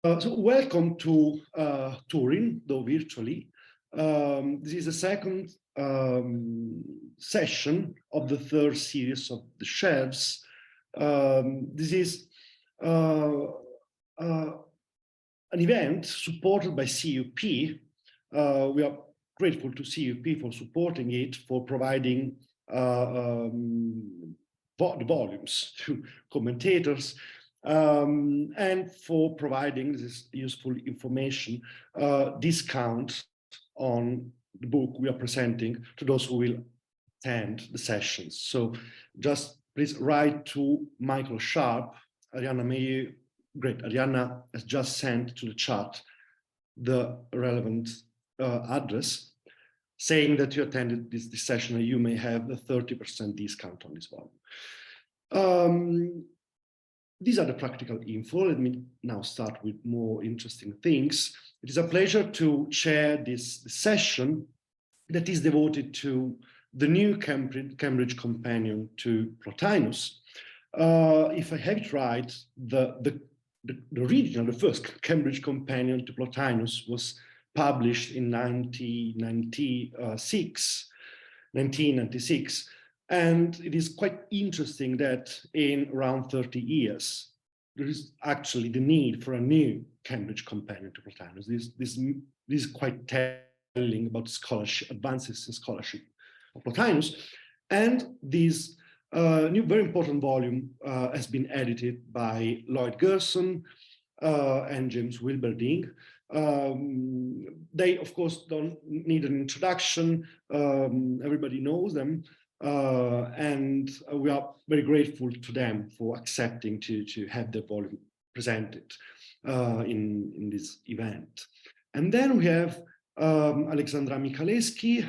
So welcome to Turin, though virtually. This is the second session of the third series of the shelves. This is an event supported by CUP. We are grateful to CUP for supporting it, for providing the volumes to commentators, and for providing this useful information, discount on the book we are presenting to those who will attend the sessions. So just please write to Michael Sharp. Arianna, great. Arianna has just sent to the chat the relevant address, saying that you attended this session and you may have a 30% discount on this one. These are the practical info. Let me now start with more interesting things. It is a pleasure to chair this session that is devoted to the new Cambridge companion to Plotinus. If I have it right, the original, the first Cambridge companion to Plotinus was published in 1996. And it is quite interesting that in around 30 years, there is actually the need for a new Cambridge companion to Plotinus. This is quite telling about scholarship, advances in scholarship of Plotinus. And this new very important volume has been edited by Lloyd Gerson and James Wilberding. They, of course, don't need an introduction. Everybody knows them. And we are very grateful to them for accepting to have the volume presented in this event. And then we have Alexandra Michalewski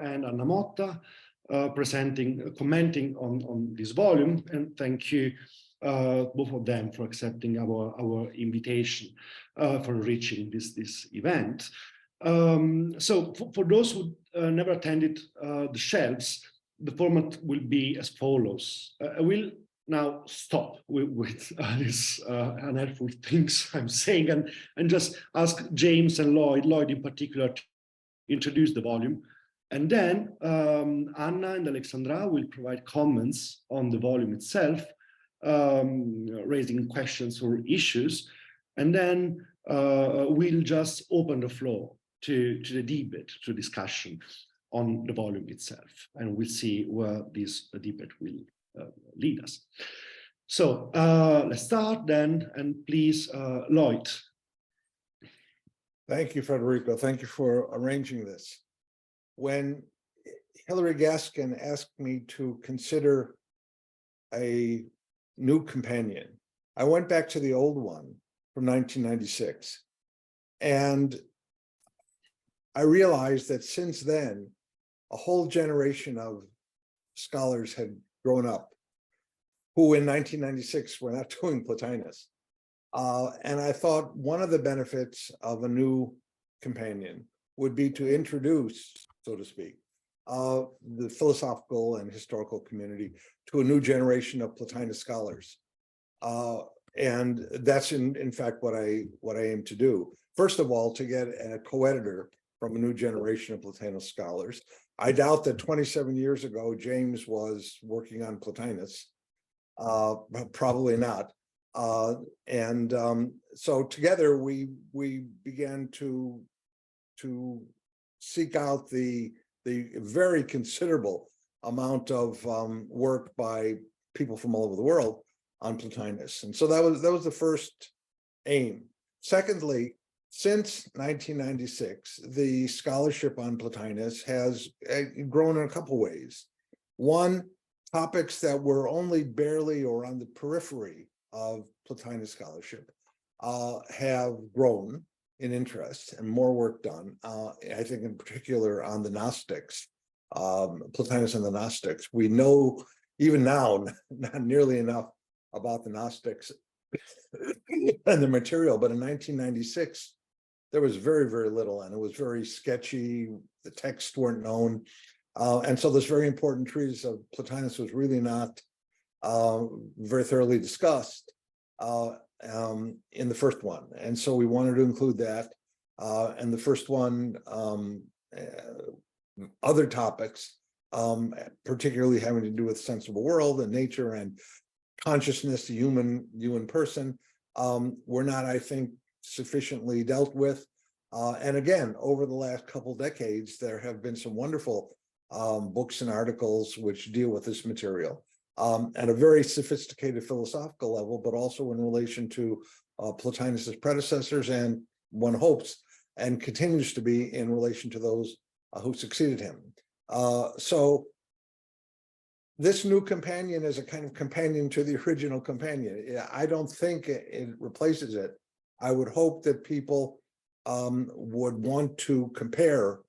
and Anna Motta commenting on this volume, and thank you both of them for accepting our invitation for reaching this event. So for those who never attended the shelves, the format will be as follows. I will now stop with these unhelpful things I'm saying and just ask James and Lloyd in particular to introduce the volume. And then Anna and Alexandra will provide comments on the volume itself, raising questions or issues. And then we'll just open the floor to the debate, to discussion on the volume itself, and we'll see where this debate will lead us. So let's start then, and please, Lloyd. Thank you, Federico. Thank you for arranging this. When Hilary Gaskin asked me to consider a new companion, I went back to the old one from 1996, and I realized that since then, a whole generation of scholars had grown up who in 1996 were not doing Plotinus. And I thought one of the benefits of a new companion would be to introduce, so to speak, the philosophical and historical community to a new generation of Plotinus scholars. And that's in fact what I aim to do. First of all, to get a co-editor from a new generation of Plotinus scholars. I doubt that 27 years ago, James was working on Plotinus, probably not. So together we began to seek out the very considerable amount of work by people from all over the world on Plotinus. And so that was the first aim. Secondly, since 1996, the scholarship on Plotinus has grown in a couple ways. One, topics that were only barely or on the periphery of Plotinus scholarship have grown in interest and more work done. I think in particular on the Gnostics, Plotinus and the Gnostics. We know even now not nearly enough about the Gnostics and the material, but in 1996, there was very, very little, and it was very sketchy. The texts weren't known. And so this very important treatise of Plotinus was really not very thoroughly discussed. in the first one. And so we wanted to include that. And the first one, other topics, particularly having to do with sensible world and nature and consciousness, the human person, were not, I think, sufficiently dealt with. And again, over the last couple decades, there have been some wonderful books and articles which deal with this material at a very sophisticated philosophical level, but also in relation to Plotinus's predecessors, and one hopes and continues to be in relation to those who succeeded him. So this new companion is a kind of companion to the original companion. I don't think it replaces it. I would hope that people would want to compare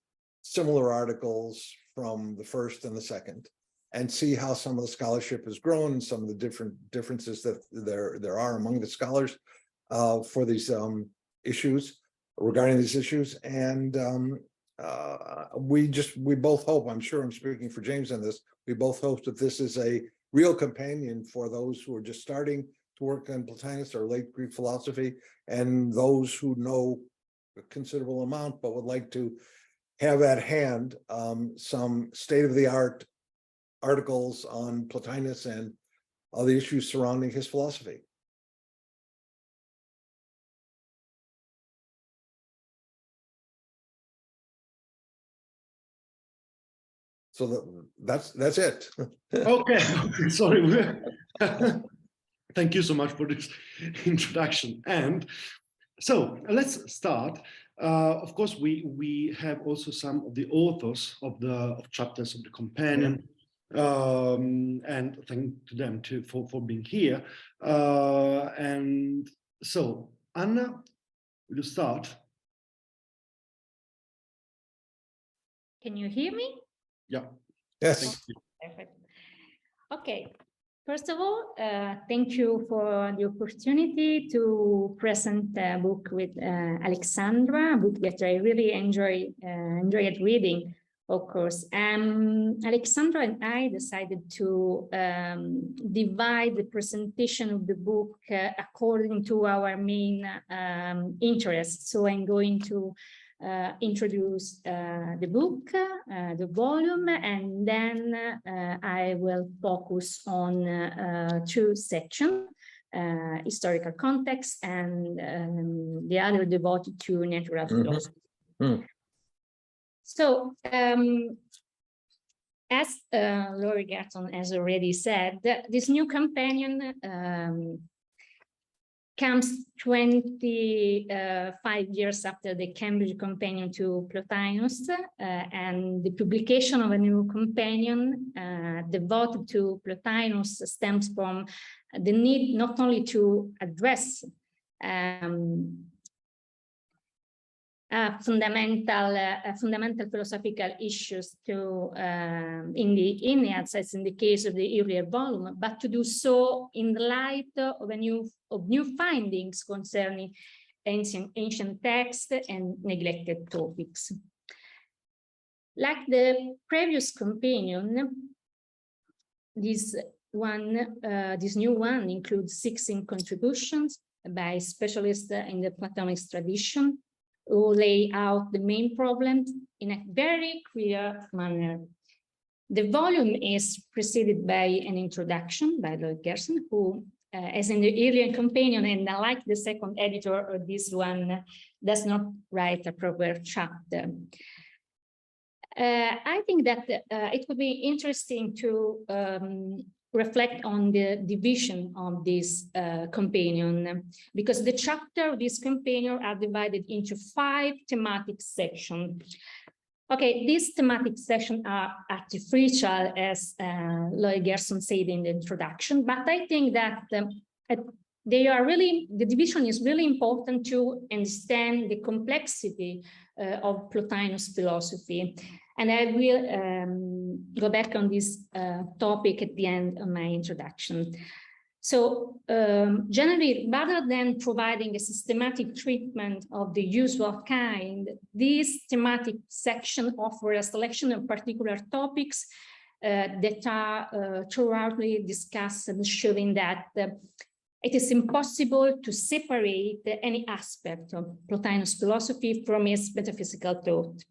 similar articles from the first and the second and see how some of the scholarship has grown and some of the differences that there are among the scholars for these issues, regarding these issues. And we both hope, I'm sure I'm speaking for James on this, we both hope that this is a real companion for those who are just starting to work on Plotinus or late Greek philosophy, and those who know a considerable amount but would like to have at hand some state-of-the-art articles on Plotinus and all the issues surrounding his philosophy. So that's it. Okay, sorry. Thank you so much for this introduction. And so let's start. Of course, we have also some of the authors of chapters of the companion, and thank to them too for being here. And so, Anna, will you start? Can you hear me? Yeah. Yes. Perfect. Okay. First of all, thank you for the opportunity to present a book with Alexandra, a book that I really enjoyed reading, of course. Alexandra and I decided to divide the presentation of the book according to our main interests. So I'm going to introduce the book, the volume, and then I will focus on two sections, historical context and the other devoted to natural philosophy. So, as Lloyd Gerson has already said, this new companion comes 25 years after the Cambridge companion to Plotinus, and the publication of a new companion devoted to Plotinus stems from the need not only to address fundamental philosophical issues in the Enneads, as in the case of the earlier volume, but to do so in the light of new findings concerning ancient texts and neglected topics. Like the previous companion, this new one includes 16 contributions by specialists in the Platonic tradition, who lay out the main problems in a very clear manner. The volume is preceded by an introduction by Lloyd Gerson, who, as in the earlier companion, and unlike the second editor, this one does not write a proper chapter. I think that it would be interesting to reflect on the division of this companion, because the chapter of this companion are divided into 5 thematic sections. Okay, these thematic sections are artificial, as Lloyd Gerson said in the introduction, but I think that the division is really important to understand the complexity of Plotinus philosophy. And I will go back on this topic at the end of my introduction. So generally, rather than providing a systematic treatment of the usual kind, this thematic section offers a selection of particular topics that are thoroughly discussed, and showing that it is impossible to separate any aspect of Plotinus' philosophy from his metaphysical thought.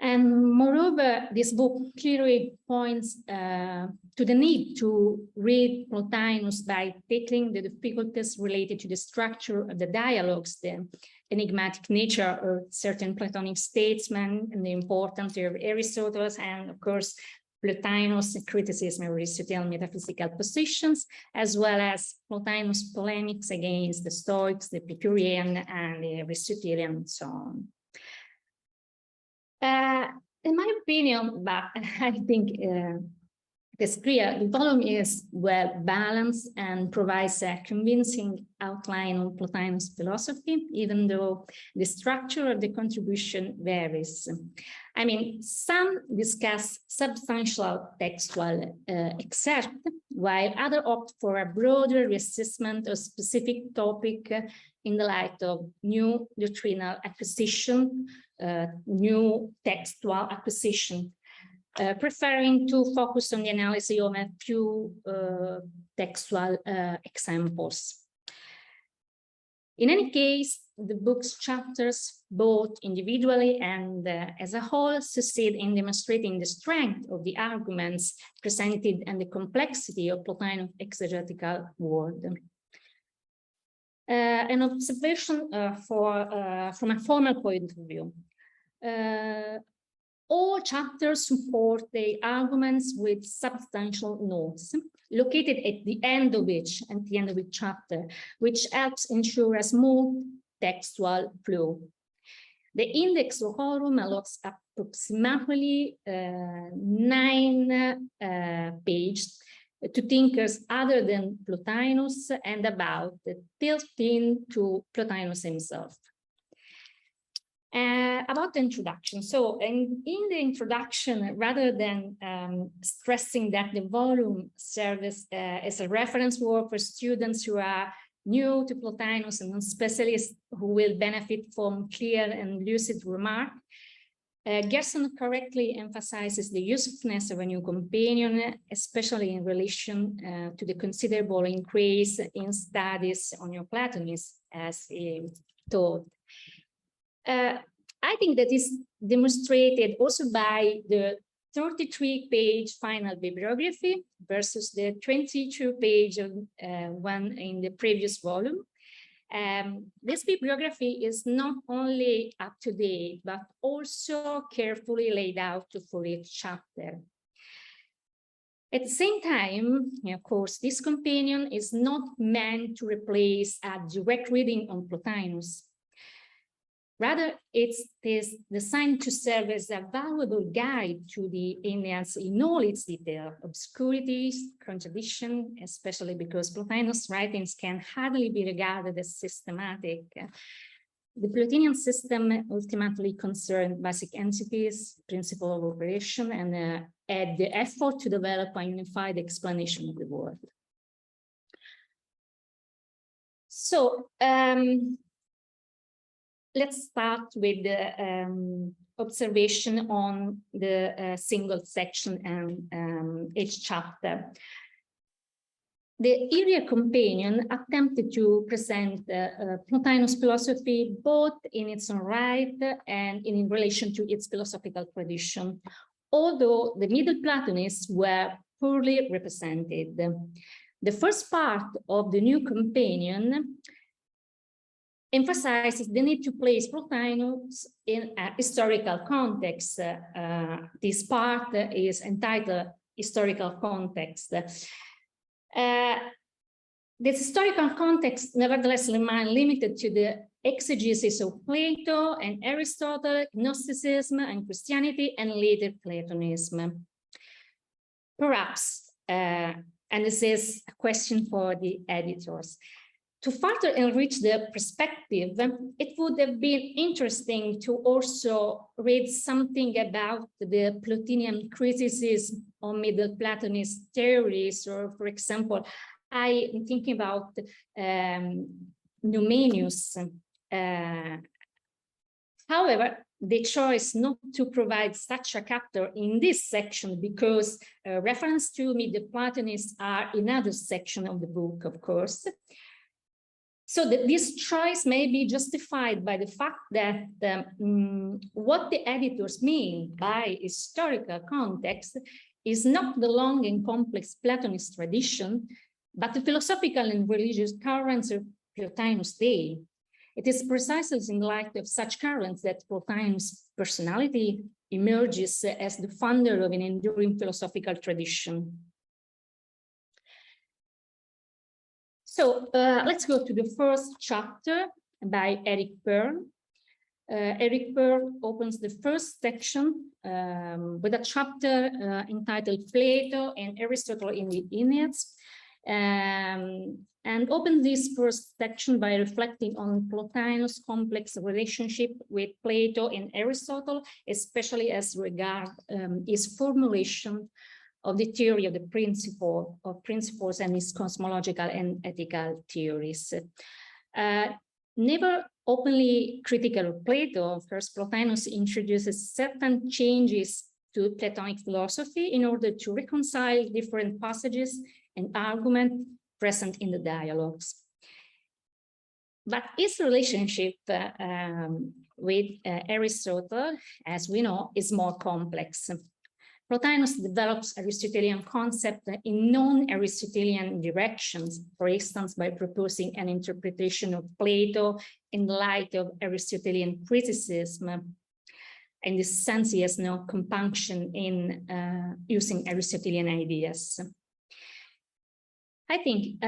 And moreover, this book clearly points to the need to read Plotinus by tackling the difficulties related to the structure of the dialogues, the enigmatic nature of certain Platonic statesmen, and the importance of Aristotle, and of course, Plotinus' criticism of Aristotelian metaphysical positions, as well as Plotinus' polemics against the Stoics, the Epicurean, and the Aristotelian, and so on. In my opinion, but I think it's clear, the volume is well balanced and provides a convincing outline on Plotinus' philosophy, even though the structure of the contribution varies. I mean, some discuss substantial textual excerpt, while others opt for a broader reassessment of specific topic in the light of new doctrinal acquisition, new textual acquisition, preferring to focus on the analysis of a few textual examples. In any case, the book's chapters, both individually and as a whole, succeed in demonstrating the strength of the arguments presented and the complexity of Plotinus' exegetical work. An observation from a formal point of view. All chapters support the arguments with substantial notes located at the end of each chapter, which helps ensure a smooth textual flow. The index locorum allows approximately 9 pages to thinkers other than Plotinus and about 13 to Plotinus himself. About the introduction. So in the introduction, rather than stressing that the volume serves as a reference work for students who are new to Plotinus and specialists who will benefit from clear and lucid remark, Gerson correctly emphasizes the usefulness of a new companion, especially in relation to the considerable increase in studies on Neoplatonism, as he taught. I think that is demonstrated also by the 33-page final bibliography versus the 22-page one in the previous volume. This bibliography is not only up to date, but also carefully laid out for each chapter. At the same time, of course, this companion is not meant to replace a direct reading on Plotinus. Rather, it is designed to serve as a valuable guide to the Aeneas in all its detail, obscurities, contradiction, especially because Plotinus' writings can hardly be regarded as systematic. The Plotinian system ultimately concerned basic entities, principle of operation, and had the effort to develop a unified explanation of the world. So, let's start with the observation on the single section and each chapter. The earlier companion attempted to present Plotinus' philosophy both in its own right and in relation to its philosophical tradition, although the Middle Platonists were poorly represented. The first part of the new companion emphasizes the need to place Plotinus in a historical context. This part is entitled Historical Context. This historical context nevertheless remains limited to the exegesis of Plato and Aristotle, Gnosticism and Christianity, and later Platonism. Perhaps, and this is a question for the editors, to further enrich the perspective, it would have been interesting to also read something about the Plotinian criticism on Middle Platonist theories, or, for example, I am thinking about Numenius. However, the choice not to provide such a chapter in this section because reference to meet the Platonists are in other section of the book, of course. So this choice may be justified by the fact that what the editors mean by historical context is not the long and complex Platonist tradition, but the philosophical and religious currents of Plotinus' day. It is precisely in light of such currents that Plotinus' personality emerges as the founder of an enduring philosophical tradition. So let's go to the first chapter by Eric Pearl. Eric Pearl opens the first section with a chapter entitled Plato and Aristotle in the Enneads, and opens this first section by reflecting on Plotinus' complex relationship with Plato and Aristotle, especially as regards his formulation of the theory of the principles and his cosmological and ethical theories. Never openly critical of Plato, first Plotinus introduces certain changes to Platonic philosophy in order to reconcile different passages and arguments present in the dialogues. But his relationship with Aristotle, as we know, is more complex. Plotinus develops Aristotelian concept in non-Aristotelian directions, for instance, by proposing an interpretation of Plato in light of Aristotelian criticism. In this sense, he has no compunction in using Aristotelian ideas. I think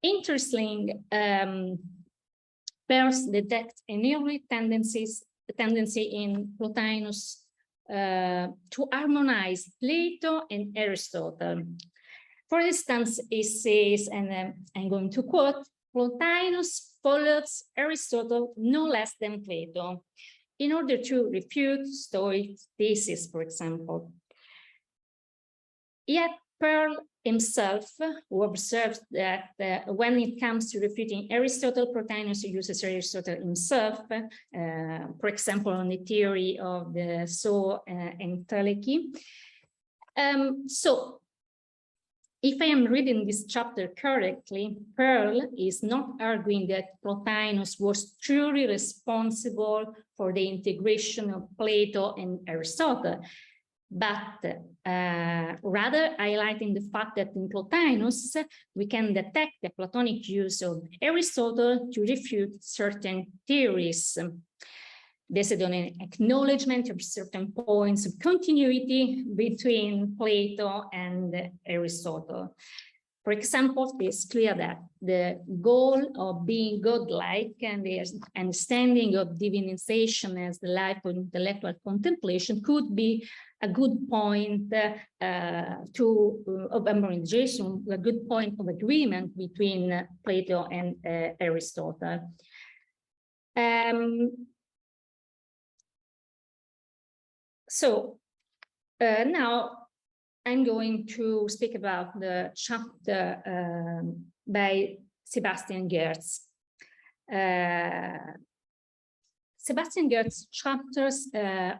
interesting Peirce detects an early tendency in Plotinus to harmonize Plato and Aristotle. For instance, he says, and I'm going to quote, Plotinus follows Aristotle no less than Plato in order to refute Stoic thesis, for example. Yet Pearl himself, who observes that when it comes to refuting Aristotle, Plotinus uses Aristotle himself, for example, on the theory of the so and telechi. So, if I am reading this chapter correctly, Pearl is not arguing that Plotinus was truly responsible for the integration of Plato and Aristotle, but rather highlighting the fact that in Plotinus, we can detect the Platonic use of Aristotle to refute certain theories, based on an acknowledgement of certain points of continuity between Plato and Aristotle. For example, it's clear that the goal of being godlike and the understanding of divinization as the life of intellectual contemplation could be a good point of harmonization, a good point of agreement between Plato and Aristotle. So now I'm going to speak about the chapter by Sebastian Gerz. Sebastian Gerz's chapters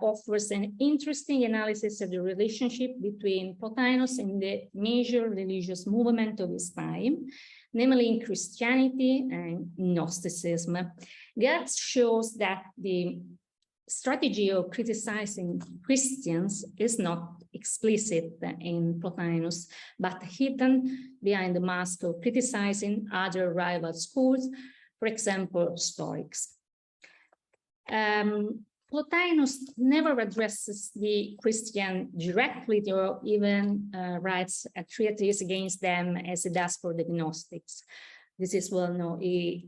offers an interesting analysis of the relationship between Plotinus and the major religious movement of his time, namely in Christianity and Gnosticism. Gerz shows that the strategy of criticizing Christians is not explicit in Plotinus, but hidden behind the mask of criticizing other rival schools, for example, Stoics. Plotinus never addresses the Christian directly or even writes a treatise against them as he does for the Gnostics. This is well known. He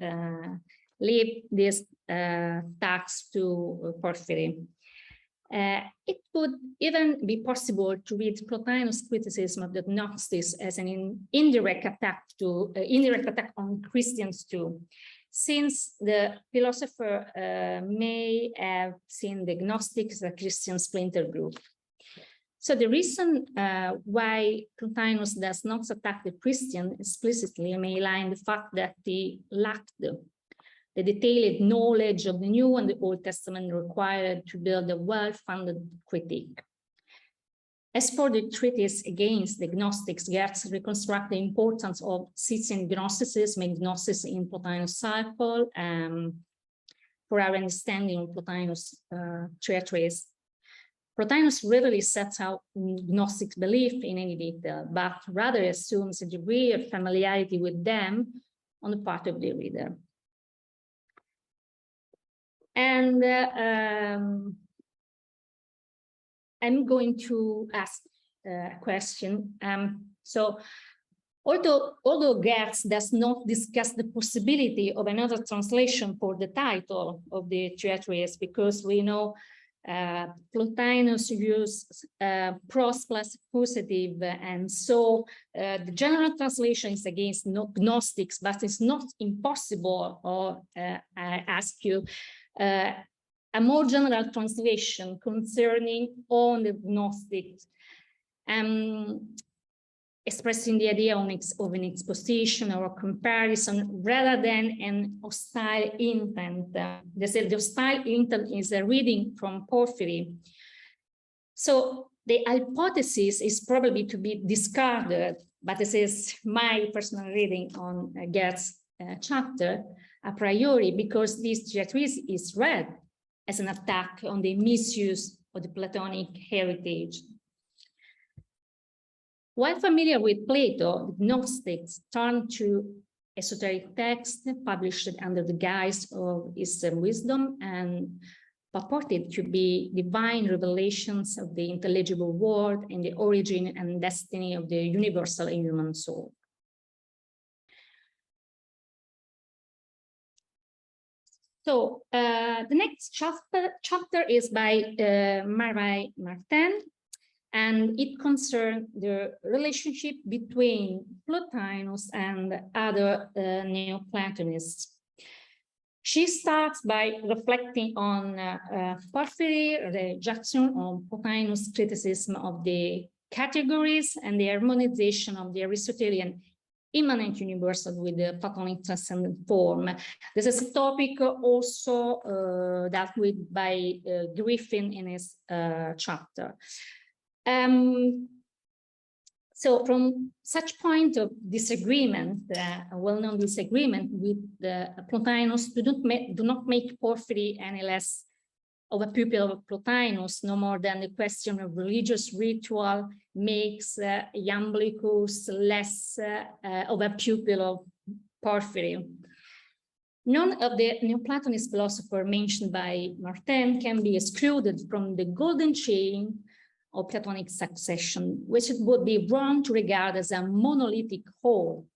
leave this task to Porphyry. It would even be possible to read Plotinus' criticism of the Gnostics as an indirect attack on Christians too, since the philosopher may have seen the Gnostics as a Christian splinter group. So the reason why Plotinus does not attack the Christian explicitly may lie in the fact that he lacked the the detailed knowledge of the New and the Old Testament required to build a well-founded critique. As for the treatise against the Gnostics, Gerson reconstructs the importance of Scythian Gnosticism and Gnosis in Plotinus' cycle for our understanding of Plotinus' treatise. Plotinus rarely sets out Gnostic belief in any detail, but rather assumes a degree of familiarity with them on the part of the reader. And I'm going to ask a question. So although Gerson does not discuss the possibility of another translation for the title of the treatise, because we know Plotinus used pros plus accusative, and so the general translation is against Gnostics, but it's not impossible, or I ask you, a more general translation concerning all the Gnostics, expressing the idea of an exposition or a comparison rather than an hostile intent. The hostile intent is a reading from Porphyry. So the hypothesis is probably to be discarded, but this is my personal reading on Gerson's chapter a priori, because this treatise is read as an attack on the misuse of the Platonic heritage. While familiar with Plato, the Gnostics turned to esoteric texts published under the guise of Eastern wisdom and purported to be divine revelations of the intelligible world and the origin and destiny of the universal human soul. So the next chapter is by Marie Martin, and it concerns the relationship between Plotinus and other Neoplatonists. She starts by reflecting on Porphyry, the rejection of Plotinus' criticism of the categories and the harmonization of the Aristotelian immanent universal with the Platonic transcendent form. This is a topic also dealt with by Griffin in his chapter. So from such point of disagreement, a well-known disagreement with Plotinus, do not make Porphyry any less of a pupil of Plotinus, no more than the question of religious ritual makes Iamblichus less of a pupil of Porphyry. None of the Neoplatonist philosophers mentioned by Martin can be excluded from the golden chain of Platonic succession, which it would be wrong to regard as a monolithic whole.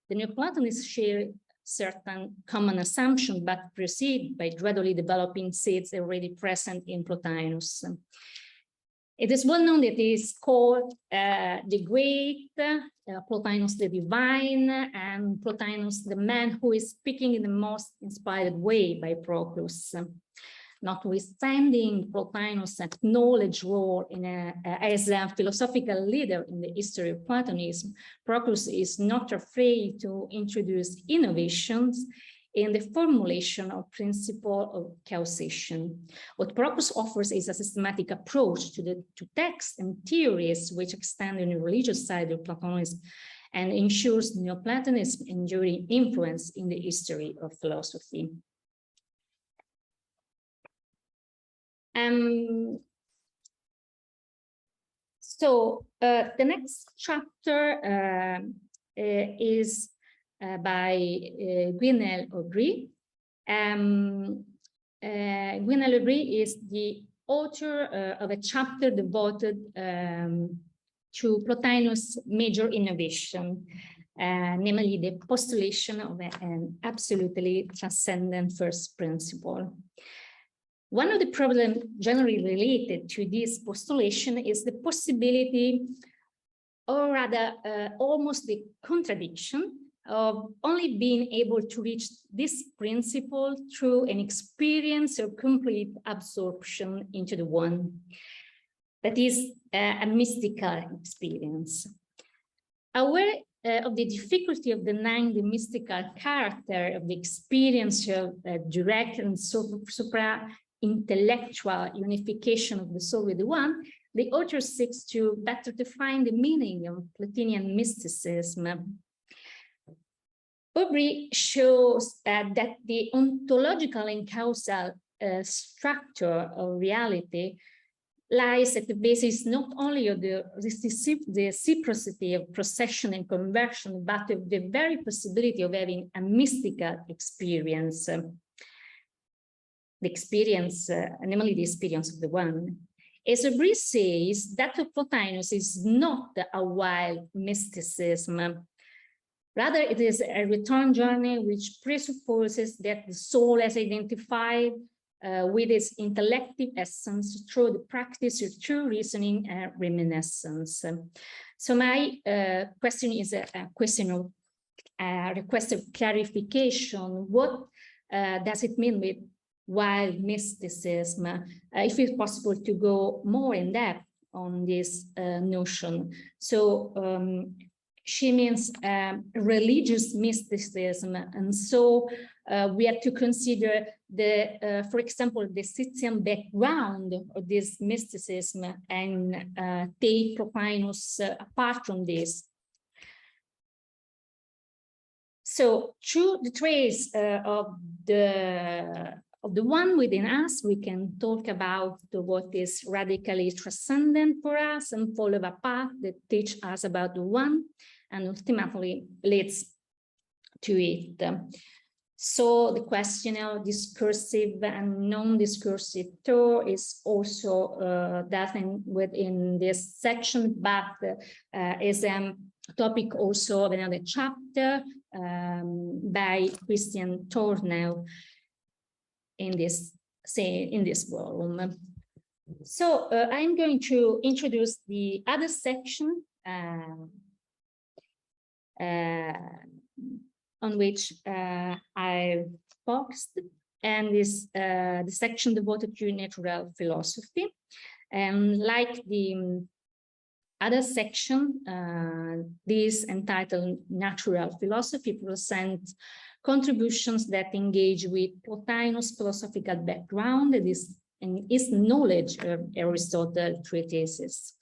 The Neoplatonists share certain common assumptions, but proceed by gradually developing seeds already present in Plotinus. It is well known that it is called the Great, Plotinus the Divine, and Plotinus the man who is speaking in the most inspired way by Proclus. Notwithstanding Plotinus' acknowledged role as a philosophical leader in the history of Platonism, Proclus is not afraid to introduce innovations in the formulation of principle of causation. What Proclus offers is a systematic approach to texts and theories which extend on the religious side of Platonism and ensures Neoplatonism's enduring influence in the history of philosophy. So the next chapter is by Gwyneth Aubry. Gwyneth Aubry is the author of a chapter devoted to Plotinus' major innovation, namely the postulation of an absolutely transcendent first principle. One of the problems generally related to this postulation is the possibility, or rather almost the contradiction, of only being able to reach this principle through an experience of complete absorption into the one. That is a mystical experience. Our of the difficulty of denying the mystical character of the experiential, direct and supra-intellectual unification of the soul with the one, the author seeks to better define the meaning of Plotinian mysticism. Aubry shows that the ontological and causal structure of reality lies at the basis not only of the reciprocity of procession and conversion, but of the very possibility of having a mystical experience. The experience, namely the experience of the one. As Aubry says, that of Plotinus is not a wild mysticism. Rather, it is a return journey which presupposes that the soul has identified with its intellective essence through the practice of true reasoning and reminiscence. So my question is a question of request of clarification. What does it mean with wild mysticism? If it's possible to go more in depth on this notion. So she means religious mysticism, and so we have to consider the, for example, the Scythian background of this mysticism and take Plotinus apart from this. So through the trace of the one within us, we can talk about what is radically transcendent for us and follow a path that teach us about the one and ultimately leads to it. So the question of discursive and non-discursive thought is also defined within this section, but is a topic also of another chapter by Christian Tornau in this volume. So I'm going to introduce the other section on which I focused, and is the section devoted to natural philosophy. And like the other section, this entitled Natural Philosophy presents contributions that engage with Plotinus' philosophical background and his knowledge of Aristotle's treatises.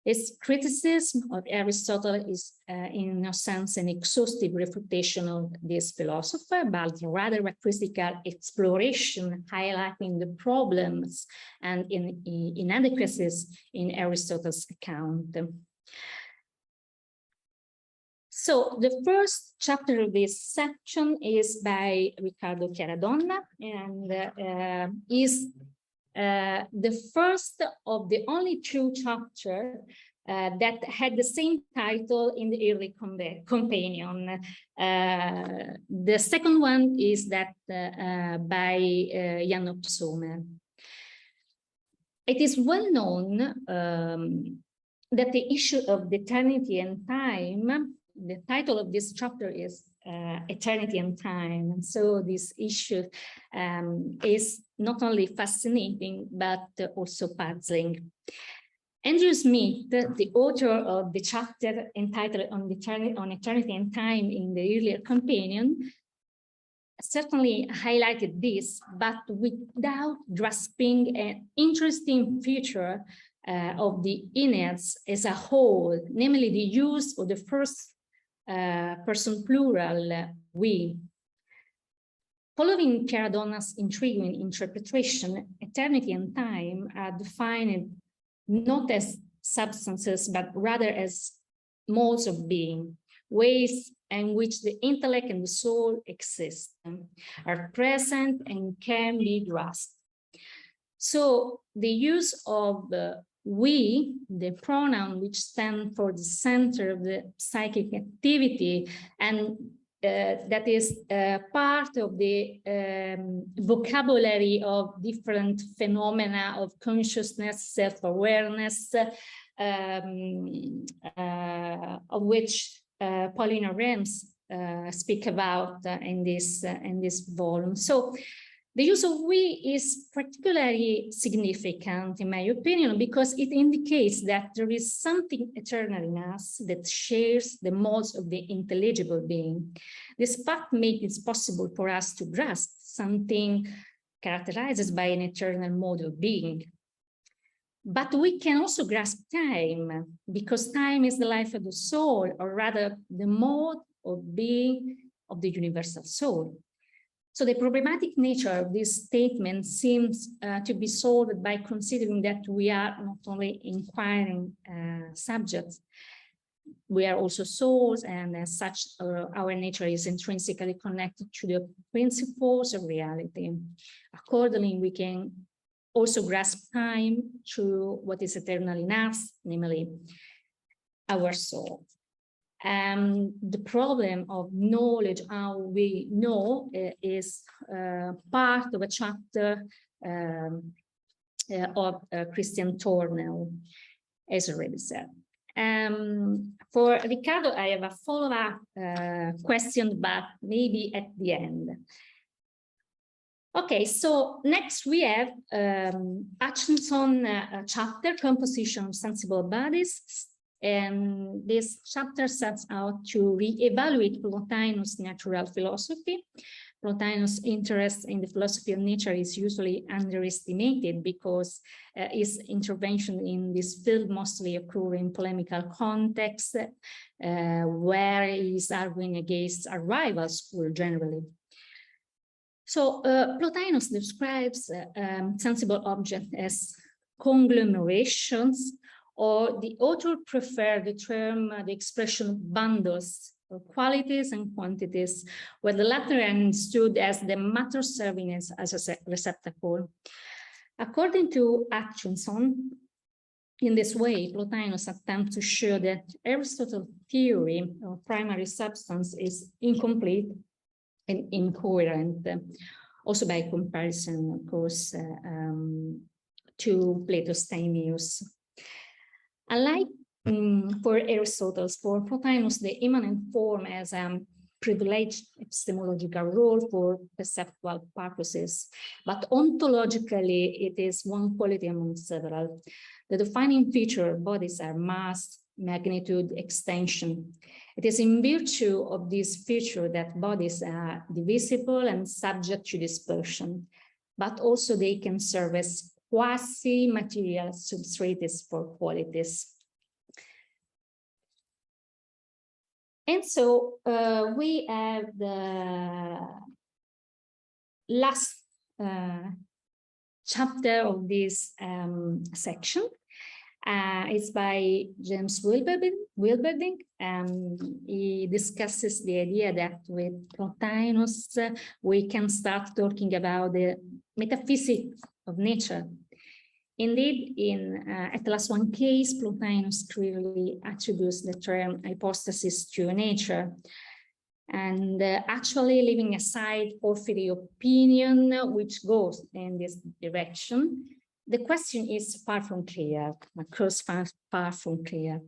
His criticism of Aristotle is, in a sense, an exhaustive refutation of this philosopher, but rather a critical exploration highlighting the problems and inadequacies in Aristotle's account. So the first chapter of this section is by Riccardo Chiaradonna and is the first of the only two chapters that had the same title in the early companion. The second one is that by Jan Opsomer. It is well known that the issue of eternity and time, the title of this chapter is Eternity and Time. And so this issue is not only fascinating, but also puzzling. Andrew Smith, the author of the chapter entitled on Eternity and Time in the earlier companion, certainly highlighted this, but without grasping an interesting feature of the Enneads as a whole, namely the use of the first person plural, we. Following Chiaradonna's intriguing interpretation, eternity and time are defined not as substances, but rather as modes of being, ways in which the intellect and the soul exist, are present and can be grasped. So the use of we, the pronoun which stands for the center of the psychic activity, and that is part of the vocabulary of different phenomena of consciousness, self-awareness, of which Paulina Rems speak about in this volume. So The use of we is particularly significant, in my opinion, because it indicates that there is something eternal in us that shares the modes of the intelligible being. This fact makes it possible for us to grasp something characterized by an eternal mode of being. But we can also grasp time, because time is the life of the soul, or rather the mode of being of the universal soul. So the problematic nature of this statement seems to be solved by considering that we are not only inquiring subjects, we are also souls, and as such, our nature is intrinsically connected to the principles of reality. Accordingly, we can also grasp time through what is eternal in us, namely our soul. The problem of knowledge, how we know, is part of a chapter of Christian Tornel, as already said. For Riccardo, I have a follow-up question, but maybe at the end. Okay, so next we have Hutchinson chapter, Composition of Sensible Bodies. And this chapter sets out to re-evaluate Plotinus' natural philosophy. Plotinus' interest in the philosophy of nature is usually underestimated because his intervention in this field mostly occurs in polemical contexts where he is arguing against a rival school generally. So Plotinus describes sensible objects as conglomerations, or the author preferred the term, the expression bundles of qualities and quantities, where the latter understood as the matter serving as a receptacle. According to Hutchinson, in this way, Plotinus attempts to show that Aristotle's theory of primary substance is incomplete and incoherent, also by comparison, of course, to Plato's Timaeus. Unlike for Aristotle, for Plotinus, the immanent form has a privileged epistemological role for perceptual purposes, but ontologically, it is one quality among several. The defining feature of bodies are mass, magnitude, extension. It is in virtue of this feature that bodies are divisible and subject to dispersion, but also they can serve as quasi-material substrates for qualities. And so we have the last chapter of this section. It's by James Wilberding, and he discusses the idea that with Plotinus, we can start talking about the metaphysics of nature. Indeed, at the last one case, Plotinus clearly attributes the term hypostasis to nature. And actually, leaving aside Porphyry opinion, which goes in this direction, the question is far from clear, far from clear.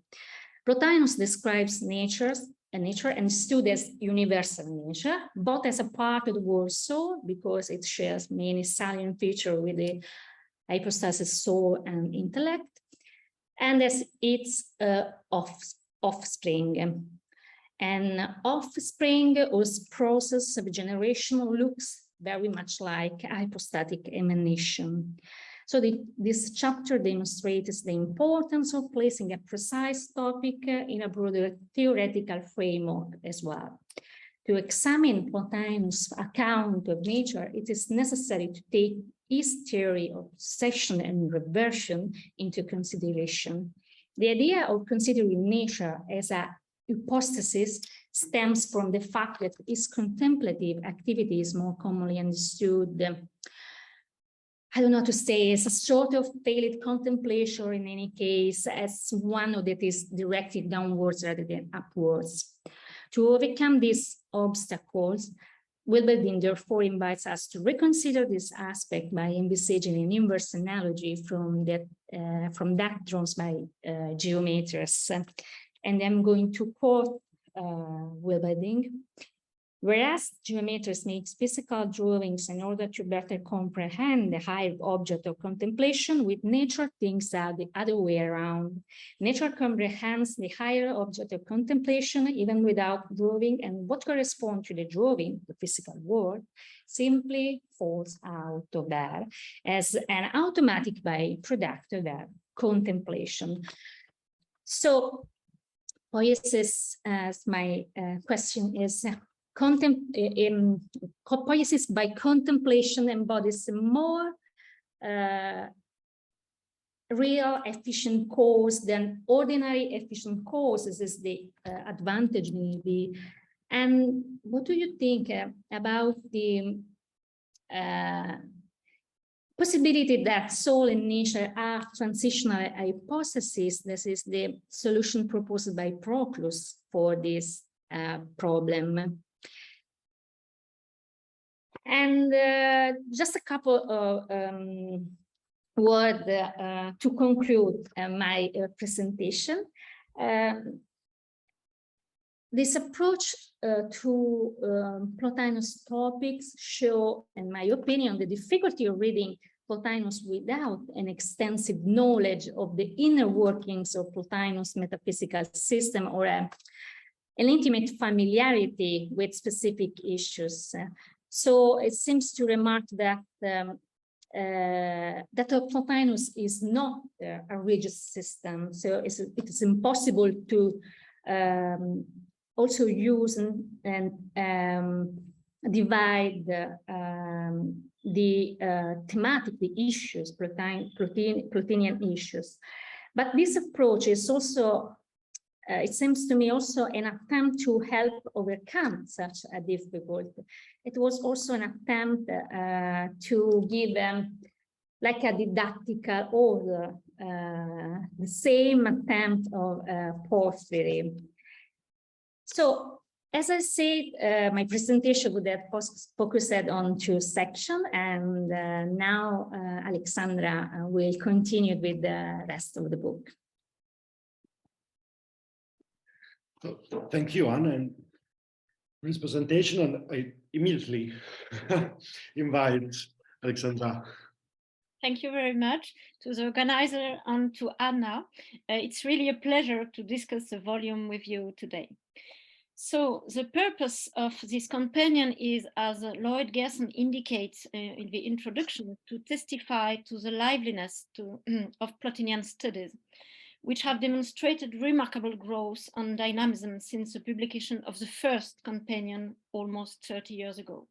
Plotinus describes nature and understood as universal nature, both as a part of the world soul, because it shares many salient features with the hypostasis soul and intellect, and as its offspring. And offspring or process of generation looks very much like hypostatic emanation. So this chapter demonstrates the importance of placing a precise topic in a broader theoretical framework as well. To examine Plotinus' account of nature, it is necessary to take his theory of succession and reversion into consideration. The idea of considering nature as a hypostasis stems from the fact that his contemplative activity is more commonly understood, I don't know how to say, as a sort of failed contemplation, or in any case, as one that is directed downwards rather than upwards. To overcome these obstacles, Wilberding therefore invites us to reconsider this aspect by envisaging an inverse analogy from that drawn by geometers. And I'm going to quote Wilberding. Whereas geometers make physical drawings in order to better comprehend the higher object of contemplation, with nature things are the other way around. Nature comprehends the higher object of contemplation even without drawing, and what corresponds to the drawing, the physical world, simply falls out of that as an automatic byproduct of that contemplation. So poiesis, as my question is, poiesis by contemplation embodies a more real efficient cause than ordinary efficient causes, is the advantage maybe. And what do you think about the possibility that soul and nature are transitional hypotheses? This is the solution proposed by Proclus for this problem. And just a couple of words to conclude my presentation. This approach to Plotinus topics show, in my opinion, the difficulty of reading Plotinus without an extensive knowledge of the inner workings of Plotinus' metaphysical system, or an intimate familiarity with specific issues. So it seems to remark that that of Plotinus is not a rigid system. So it is impossible to also use and divide the thematic, the issues, Plotinian issues. But this approach is also, it seems to me, also an attempt to help overcome such a difficulty. It was also an attempt to give like a didactical order, the same attempt of Porphyry. So, as I said, my presentation would have focused on 2 sections, and now Alexandra will continue with the rest of the book. So, thank you, Anna, and for this presentation, and I immediately invite Alexandra. Thank you very much to the organizer and to Anna. It's really a pleasure to discuss the volume with you today. So the purpose of this companion is, as Lloyd Gerson indicates in the introduction, to testify to the liveliness of Plotinian studies, which have demonstrated remarkable growth and dynamism since the publication of the first companion almost 30 years ago.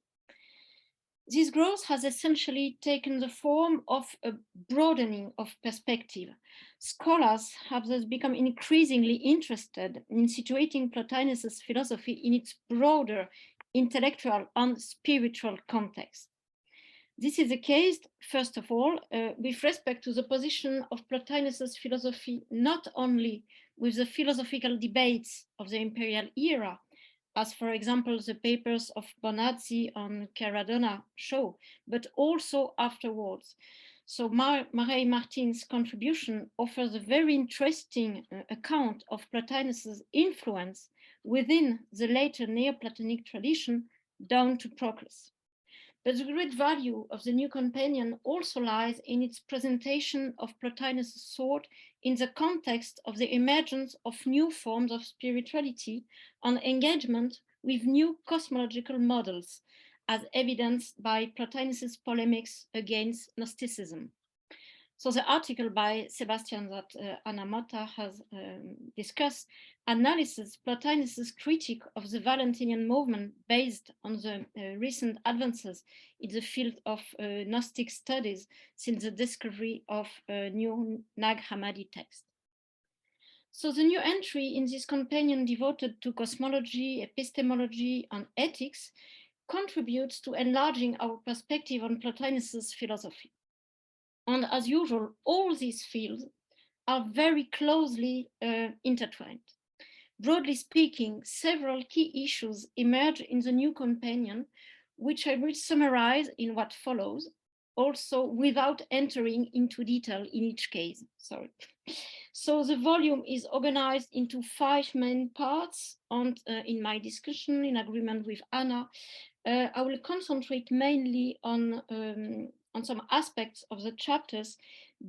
This growth has essentially taken the form of a broadening of perspective. Scholars have thus become increasingly interested in situating Plotinus's philosophy in its broader intellectual and spiritual context. This is the case, first of all, with respect to the position of Plotinus's philosophy, not only with the philosophical debates of the imperial era, as for example, the papers of Bonazzi and Caradonna show, but also afterwards. So Martin's contribution offers a very interesting account of Plotinus's influence within the later Neoplatonic tradition down to Proclus. But the great value of the new companion also lies in its presentation of Plotinus' thought in the context of the emergence of new forms of spirituality and engagement with new cosmological models, as evidenced by Plotinus' polemics against Gnosticism. So the article by Sebastian that Anna Motta has discussed analyzes Plotinus' critique of the Valentinian movement based on the recent advances in the field of Gnostic studies since the discovery of new Nag Hammadi text. So the new entry in this companion devoted to cosmology, epistemology, and ethics contributes to enlarging our perspective on Plotinus' philosophy. And as usual, all these fields are very closely intertwined. Broadly speaking, several key issues emerge in the new companion, which I will summarize in what follows, also without entering into detail in each case. So So the volume is organized into 5 main parts, and in my discussion, in agreement with Anna, I will concentrate mainly on some aspects of the chapters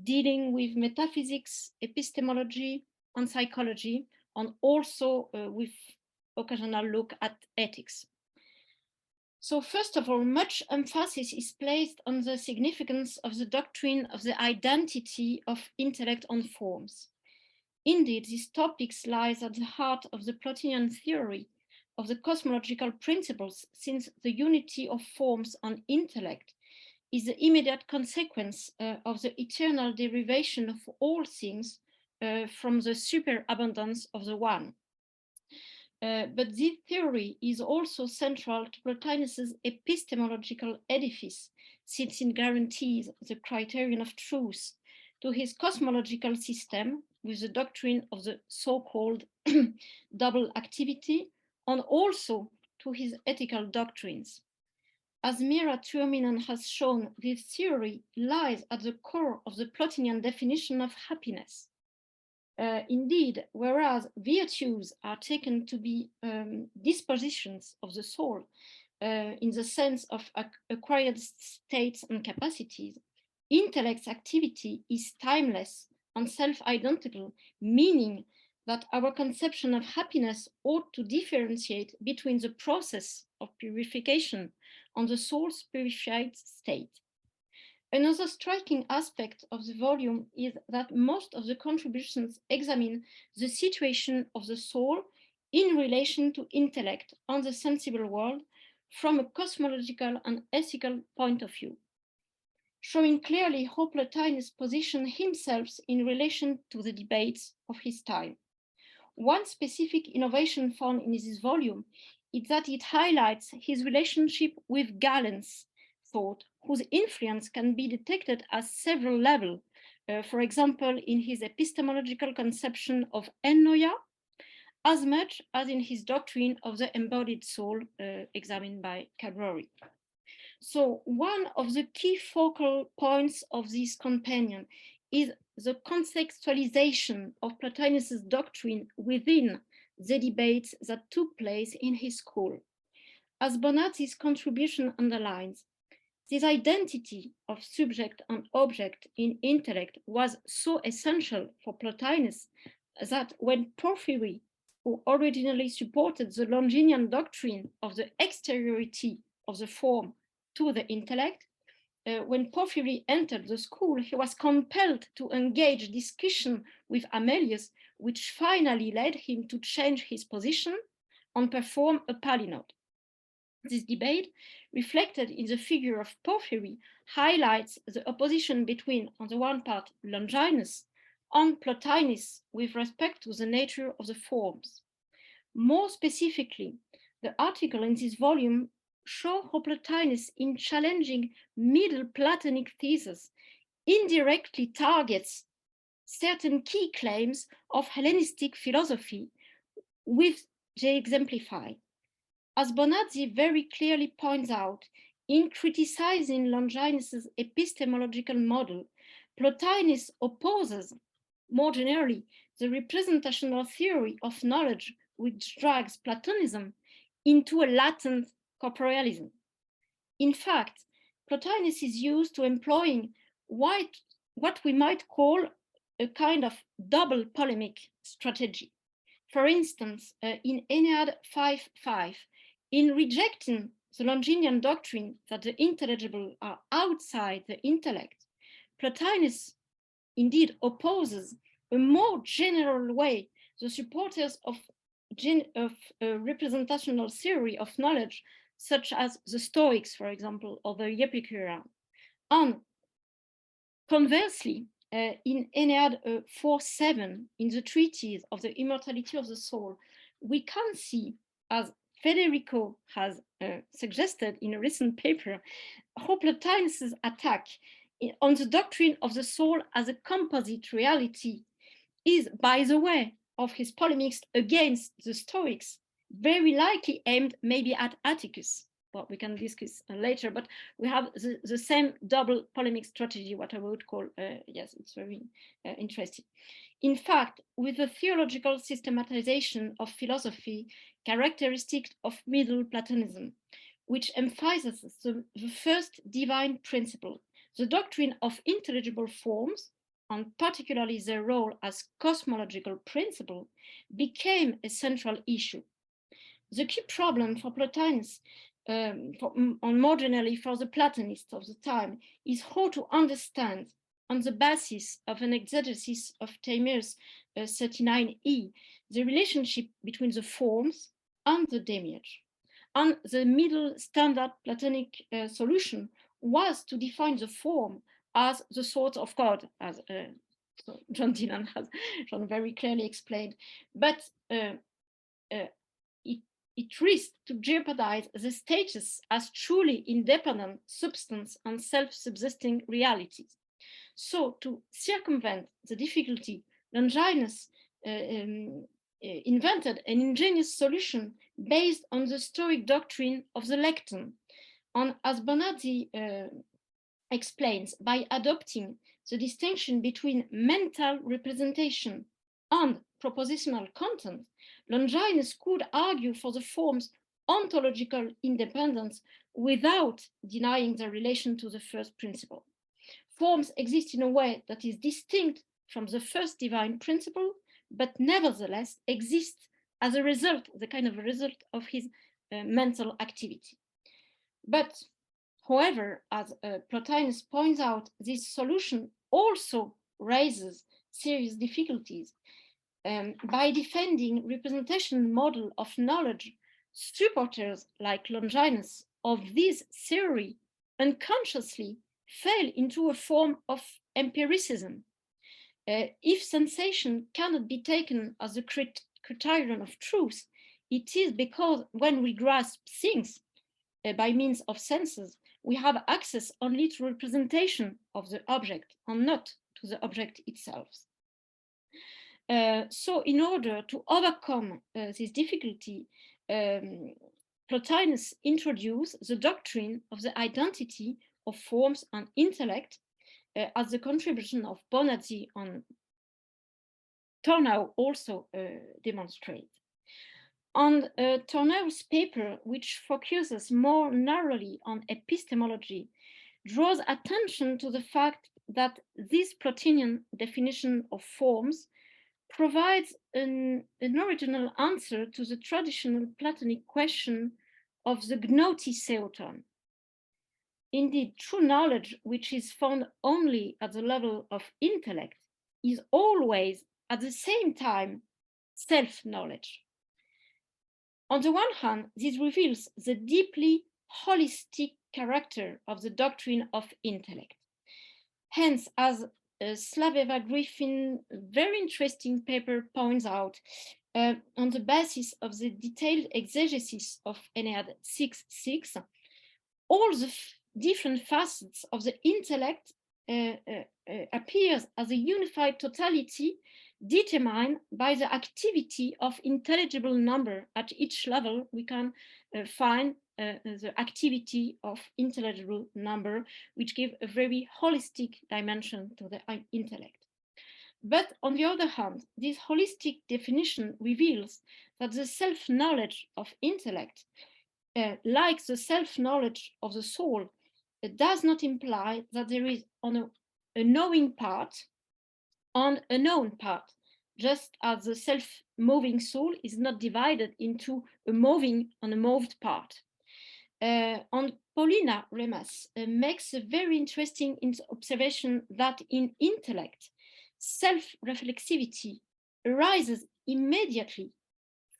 dealing with metaphysics, epistemology, and psychology, and also with occasional look at ethics. So first of all, much emphasis is placed on the significance of the doctrine of the identity of intellect and forms. Indeed, this topic lies at the heart of the Plotinian theory of the cosmological principles, since the unity of forms and intellect is the immediate consequence of the eternal derivation of all things from the superabundance of the one. But this theory is also central to Plotinus's epistemological edifice, since it guarantees the criterion of truth to his cosmological system with the doctrine of the so-called double activity, and also to his ethical doctrines. As Mira Tuominen has shown, this theory lies at the core of the Plotinian definition of happiness. Indeed, whereas virtues are taken to be dispositions of the soul in the sense of acquired states and capacities, intellect's activity is timeless and self-identical, meaning that our conception of happiness ought to differentiate between the process of purification and the soul's purified state. Another striking aspect of the volume is that most of the contributions examine the situation of the soul in relation to intellect and the sensible world from a cosmological and ethical point of view, showing clearly how Plotinus positioned himself in relation to the debates of his time. One specific innovation found in this volume is that it highlights his relationship with Galen's thought, whose influence can be detected at several levels, for example, in his epistemological conception of ennoia, as much as in his doctrine of the embodied soul, examined by Cadbury. So one of the key focal points of this companion is the contextualization of Plotinus's doctrine within the debates that took place in his school. As Bonazzi's contribution underlines, this identity of subject and object in intellect was so essential for Plotinus that when Porphyry, who originally supported the Longinian doctrine of the exteriority of the form to the intellect, when Porphyry entered the school, he was compelled to engage discussion with Amelius, which finally led him to change his position and perform a palynode. This debate, reflected in the figure of Porphyry, highlights the opposition between, on the one part, Longinus and Plotinus with respect to the nature of the forms. More specifically, the article in this volume show how Plotinus, in challenging Middle Platonic thesis, indirectly targets certain key claims of Hellenistic philosophy, which they exemplify. As Bonazzi very clearly points out, in criticizing Longinus's epistemological model, Plotinus opposes, more generally, the representational theory of knowledge which drags Platonism into a latent corporealism. In fact, Plotinus is used to employing what we might call a kind of double polemic strategy. For instance, in Ennead 5:5, in rejecting the Longinian doctrine that the intelligible are outside the intellect, Plotinus indeed opposes a more general way the supporters of a representational theory of knowledge, such as the Stoics, for example, or the Epicureans. And conversely, in Ennead 4:7, in the treatise of the immortality of the soul, we can see, as Federico has suggested in a recent paper, how Plotinus's attack on the doctrine of the soul as a composite reality is, by the way, of his polemics against the Stoics, very likely aimed maybe at Atticus. Well, we can discuss later, but we have the same double polemic strategy, what I would call, yes, it's very interesting. In fact, with the theological systematization of philosophy characteristic of Middle Platonism, which emphasizes the first divine principle, the doctrine of intelligible forms, and particularly their role as cosmological principle, became a central issue. The key problem for Plotinus, and more generally for the Platonists of the time, is how to understand, on the basis of an exegesis of Tamir's 39e, the relationship between the forms and the demiurge. And the middle standard Platonic solution was to define the form as the source of God, as John Dillon has very clearly explained. But it risked to jeopardize the status as truly independent substance and self-subsisting realities. So to circumvent the difficulty, Longinus invented an ingenious solution based on the Stoic doctrine of the lecton. And as Bonazzi explains, by adopting the distinction between mental representation and propositional content, Longinus could argue for the form's ontological independence without denying their relation to the first principle. Forms exist in a way that is distinct from the first divine principle, but nevertheless exist as a result, the kind of a result of his mental activity. But, however, as Plotinus points out, this solution also raises serious difficulties. By defending representation model of knowledge, supporters like Longinus of this theory unconsciously fell into a form of empiricism. If sensation cannot be taken as a criterion of truth, it is because when we grasp things by means of senses, we have access only to representation of the object and not to the object itself. So in order to overcome this difficulty, Plotinus introduced the doctrine of the identity of forms and intellect, as the contribution of Bonazzi and Tornau also demonstrate. And Tornau's paper, which focuses more narrowly on epistemology, draws attention to the fact that this Plotinian definition of forms provides an original answer to the traditional Platonic question of the gnoti-seoton. Indeed, true knowledge, which is found only at the level of intellect, is always at the same time self-knowledge. On the one hand, this reveals the deeply holistic character of the doctrine of intellect. Hence, as Slaveva Griffin, very interesting paper points out, on the basis of the detailed exegesis of Ennead 6.6, all the different facets of the intellect appears as a unified totality determined by the activity of intelligible number. At each level, we can find the activity of intelligible number, which give a very holistic dimension to the intellect. But on the other hand, this holistic definition reveals that the self-knowledge of intellect, like the self-knowledge of the soul, does not imply that there is a knowing part and a known part, just as the self-moving soul is not divided into a moving and a moved part. And Paulina Remas makes a very interesting observation that in intellect, self-reflexivity arises immediately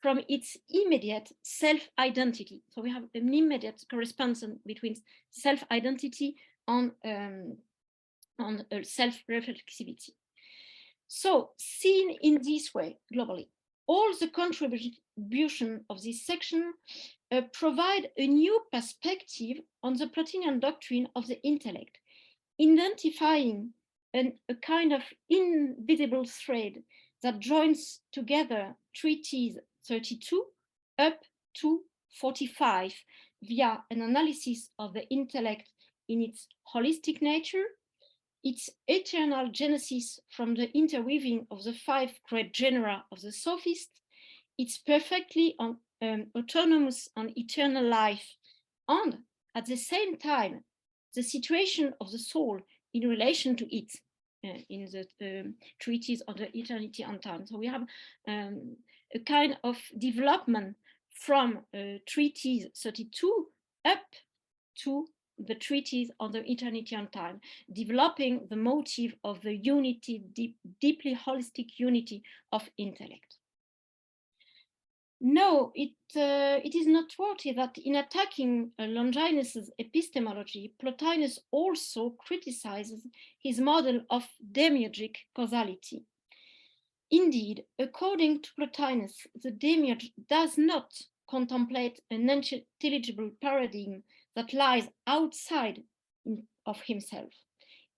from its immediate self-identity. So we have an immediate correspondence between self-identity and self-reflexivity. So seen in this way, globally, all the contribution of this section provide a new perspective on the Plotinian doctrine of the intellect, identifying a kind of invisible thread that joins together treatises 32 up to 45 via an analysis of the intellect in its holistic nature, its eternal genesis from the interweaving of the 5 great genera of the sophists, its perfectly autonomous and eternal life, and at the same time, the situation of the soul in relation to it in the treatise on the eternity and time. So we have a kind of development from treatise 32 up to the treatise on the eternity and time, developing the motive of the unity, deeply holistic unity of intellect. No, it is noteworthy that in attacking Longinus's epistemology, Plotinus also criticizes his model of demiurgic causality. Indeed, according to Plotinus, the demiurge does not contemplate an intelligible paradigm that lies outside of himself.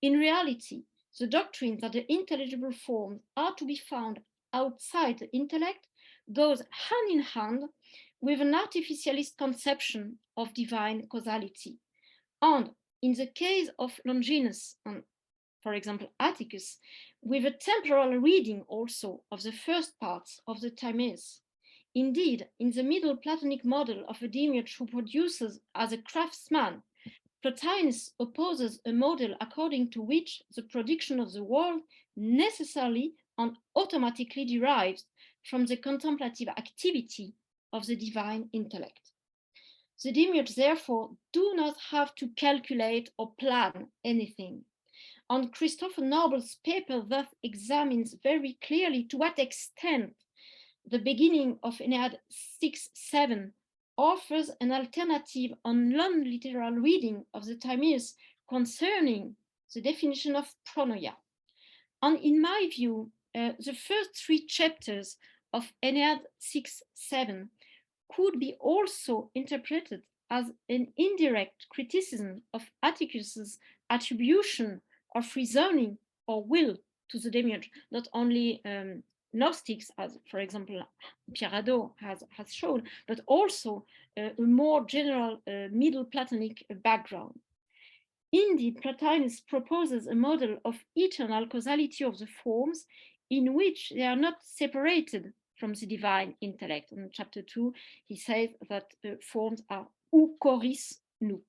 In reality, the doctrine that the intelligible forms are to be found outside the intellect goes hand in hand with an artificialist conception of divine causality. And in the case of Longinus and, for example, Atticus, with a temporal reading also of the first parts of the Timaeus. Indeed, in the Middle Platonic model of a demiurge who produces as a craftsman, Plotinus opposes a model according to which the production of the world necessarily and automatically derives from the contemplative activity of the divine intellect. The demiurge, therefore, do not have to calculate or plan anything. And Christopher Noble's paper thus examines very clearly to what extent the beginning of Aeneid 6-7 offers an alternative and non-literal reading of the Timaeus concerning the definition of pronoia. And in my view, the first 3 chapters of Aeneid 6-7 could be also interpreted as an indirect criticism of Atticus's attribution of reasoning or will to the demiurge, not only Gnostics, as for example Pierre Hadot has shown, but also a more general Middle Platonic background. Indeed, Plotinus proposes a model of eternal causality of the forms in which they are not separated from the divine intellect. In chapter 2, he says that forms are ou choris nous.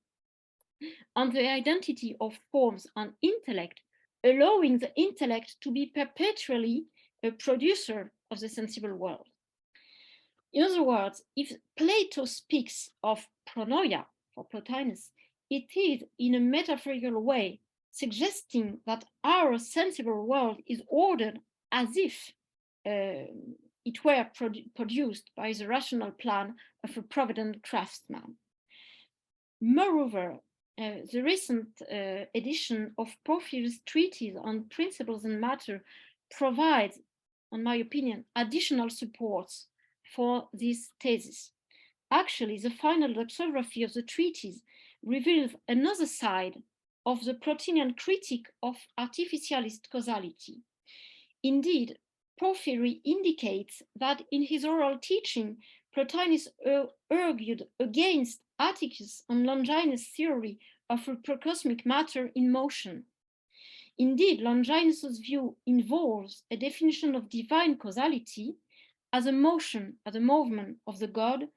And the identity of forms and intellect, allowing the intellect to be perpetually a producer of the sensible world. In other words, if Plato speaks of pronoia for Plotinus, it is in a metaphorical way, suggesting that our sensible world is ordered as if it were produced by the rational plan of a provident craftsman. Moreover, the recent edition of Porphyry's treatise on principles and matter provides, in my opinion, additional supports for this thesis. Actually, the final doxography of the treatise reveals another side of the Plotinian critique of artificialist causality. Indeed, Porphyry indicates that in his oral teaching, Plotinus argued against Atticus and Longinus' theory of a procosmic matter in motion. Indeed, Longinus' view involves a definition of divine causality as a motion, as a movement of the God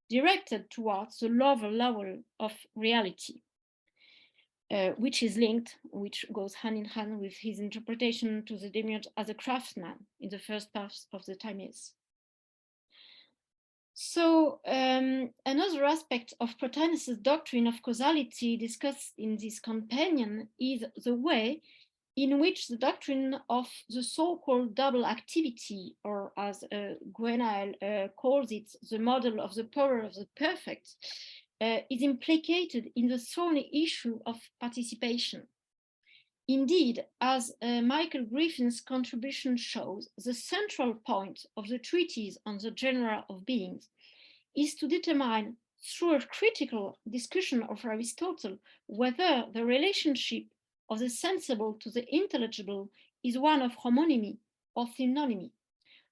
directed towards the lower level of reality, which is linked, which goes hand in hand with his interpretation to the demiurge as a craftsman in the first parts of the Timaeus. So another aspect of Plotinus' doctrine of causality discussed in this companion is the way in which the doctrine of the so-called double activity, or as Gwenaël calls it, the model of the power of the perfect, is implicated in the thorny issue of participation. Indeed, as Michael Griffin's contribution shows, the central point of the treatise on the genera of beings is to determine, through a critical discussion of Aristotle, whether the relationship of the sensible to the intelligible is one of homonymy or synonymy.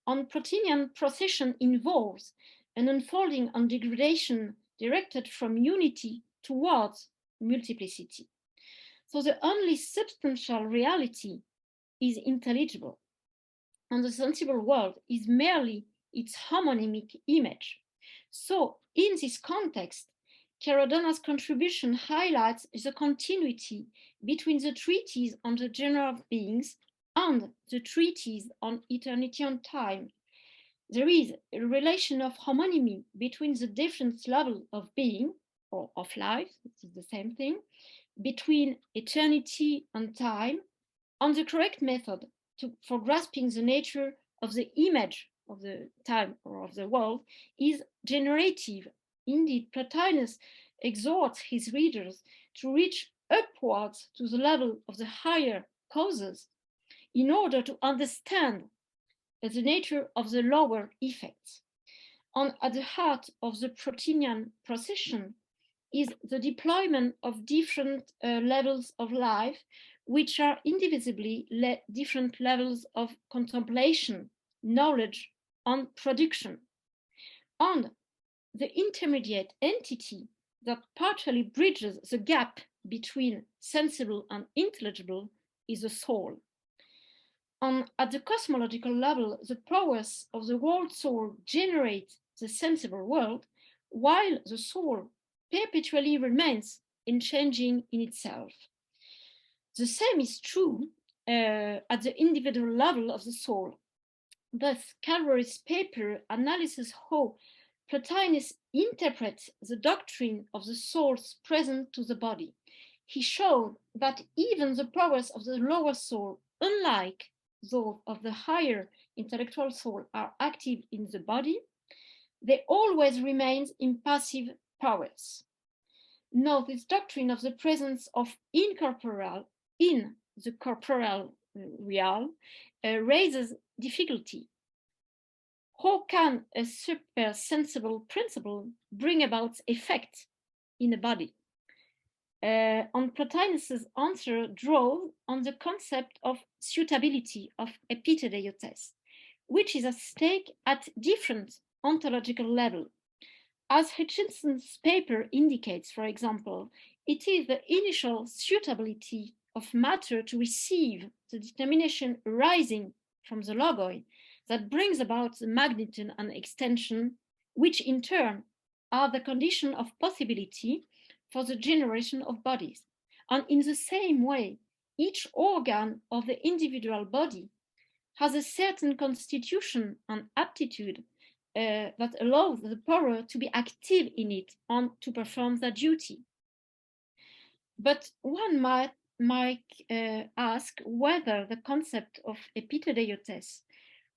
And Plotinian procession involves an unfolding and degradation directed from unity towards multiplicity. So the only substantial reality is intelligible, and the sensible world is merely its homonymic image. So in this context, Carodona's contribution highlights the continuity between the treatise on the genre of beings and the treatise on eternity and time. There is a relation of homonymy between the different levels of being or of life, this is the same thing, between eternity and time, and the correct method for grasping the nature of the image of the time or of the world is generative. Indeed, Plotinus exhorts his readers to reach upwards to the level of the higher causes in order to understand the nature of the lower effects. And at the heart of the Plotinian procession is the deployment of different levels of life, which are indivisibly different levels of contemplation, knowledge, and production. And the intermediate entity that partially bridges the gap between sensible and intelligible is the soul. And at the cosmological level, the powers of the world soul generate the sensible world, while the soul perpetually remains unchanging in itself. The same is true at the individual level of the soul. Thus, Calvary's paper analyzes how Plotinus interprets the doctrine of the soul's present to the body. He showed that even the powers of the lower soul, unlike those of the higher intellectual soul, are active in the body, they always remain impassive powers. Now, this doctrine of the presence of incorporeal in the corporeal realm raises difficulty. How can a supersensible principle bring about effect in a body? And Plotinus's answer draws on the concept of suitability of epitedeiotes, which is at stake at different ontological levels. As Hutchinson's paper indicates, for example, it is the initial suitability of matter to receive the determination arising from the logoi that brings about the magnitude and extension, which in turn are the condition of possibility for the generation of bodies. And in the same way, each organ of the individual body has a certain constitution and aptitude that allows the power to be active in it and to perform their duty. But one might ask whether the concept of epitedeiotes,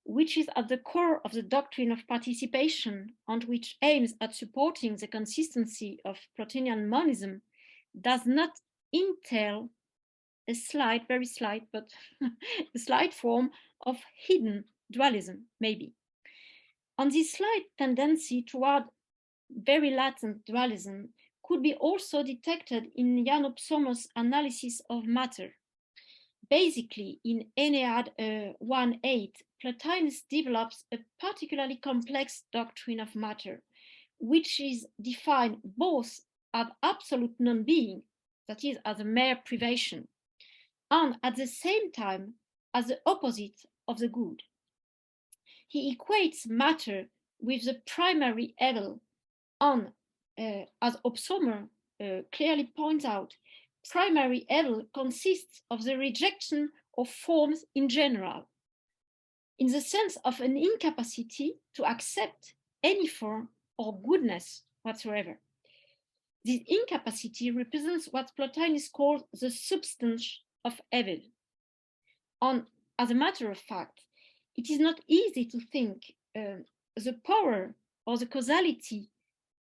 which is at the core of the doctrine of participation and which aims at supporting the consistency of Plotinian monism, does not entail a slight, very slight, but a slight form of hidden dualism, maybe. And this slight tendency toward very latent dualism could be also detected in Jan Opsomer's analysis of matter. Basically, in Aeneid 1:8, Plotinus develops a particularly complex doctrine of matter, which is defined both as absolute non-being, that is, as a mere privation, and at the same time as the opposite of the good. He equates matter with the primary evil, and as Opsomer clearly points out, primary evil consists of the rejection of forms in general, in the sense of an incapacity to accept any form or goodness whatsoever. This incapacity represents what Plotinus calls the substance of evil. And as a matter of fact, it is not easy to think the power or the causality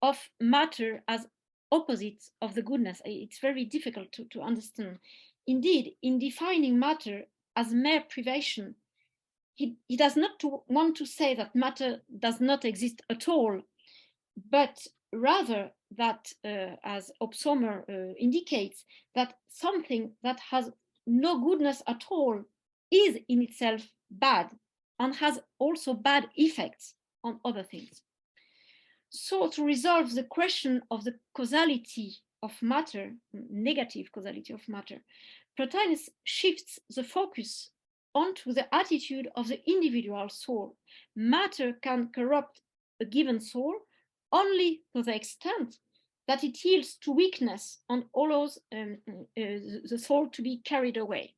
of matter as opposites of the goodness. It's very difficult to understand. Indeed, in defining matter as mere privation, he does not want to say that matter does not exist at all, but rather that, as Opsomer indicates, that something that has no goodness at all is in itself bad and has also bad effects on other things. So to resolve the question of the causality of matter, negative causality of matter, Plotinus shifts the focus onto the attitude of the individual soul. Matter can corrupt a given soul only to the extent that it yields to weakness and allows the soul to be carried away.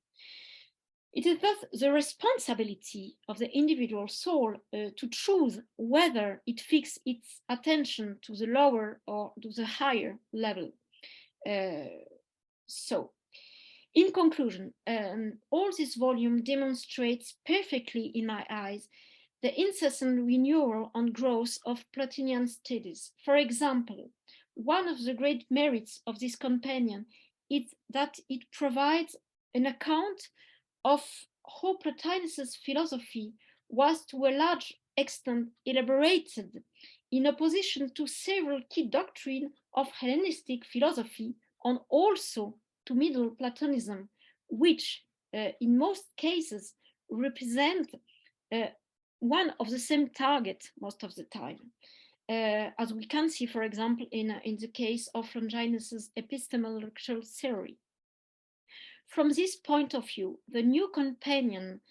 It is thus the responsibility of the individual soul to choose whether it fixes its attention to the lower or to the higher level. So, in conclusion, all this volume demonstrates perfectly, in my eyes, the incessant renewal and growth of Plotinian studies. For example, one of the great merits of this companion is that it provides an account of how Plotinus's philosophy was to a large extent elaborated in opposition to several key doctrines of Hellenistic philosophy and also to Middle Platonism, which in most cases represent one of the same target most of the time. As we can see, for example, in the case of Longinus's epistemological theory. From this point of view, the new companion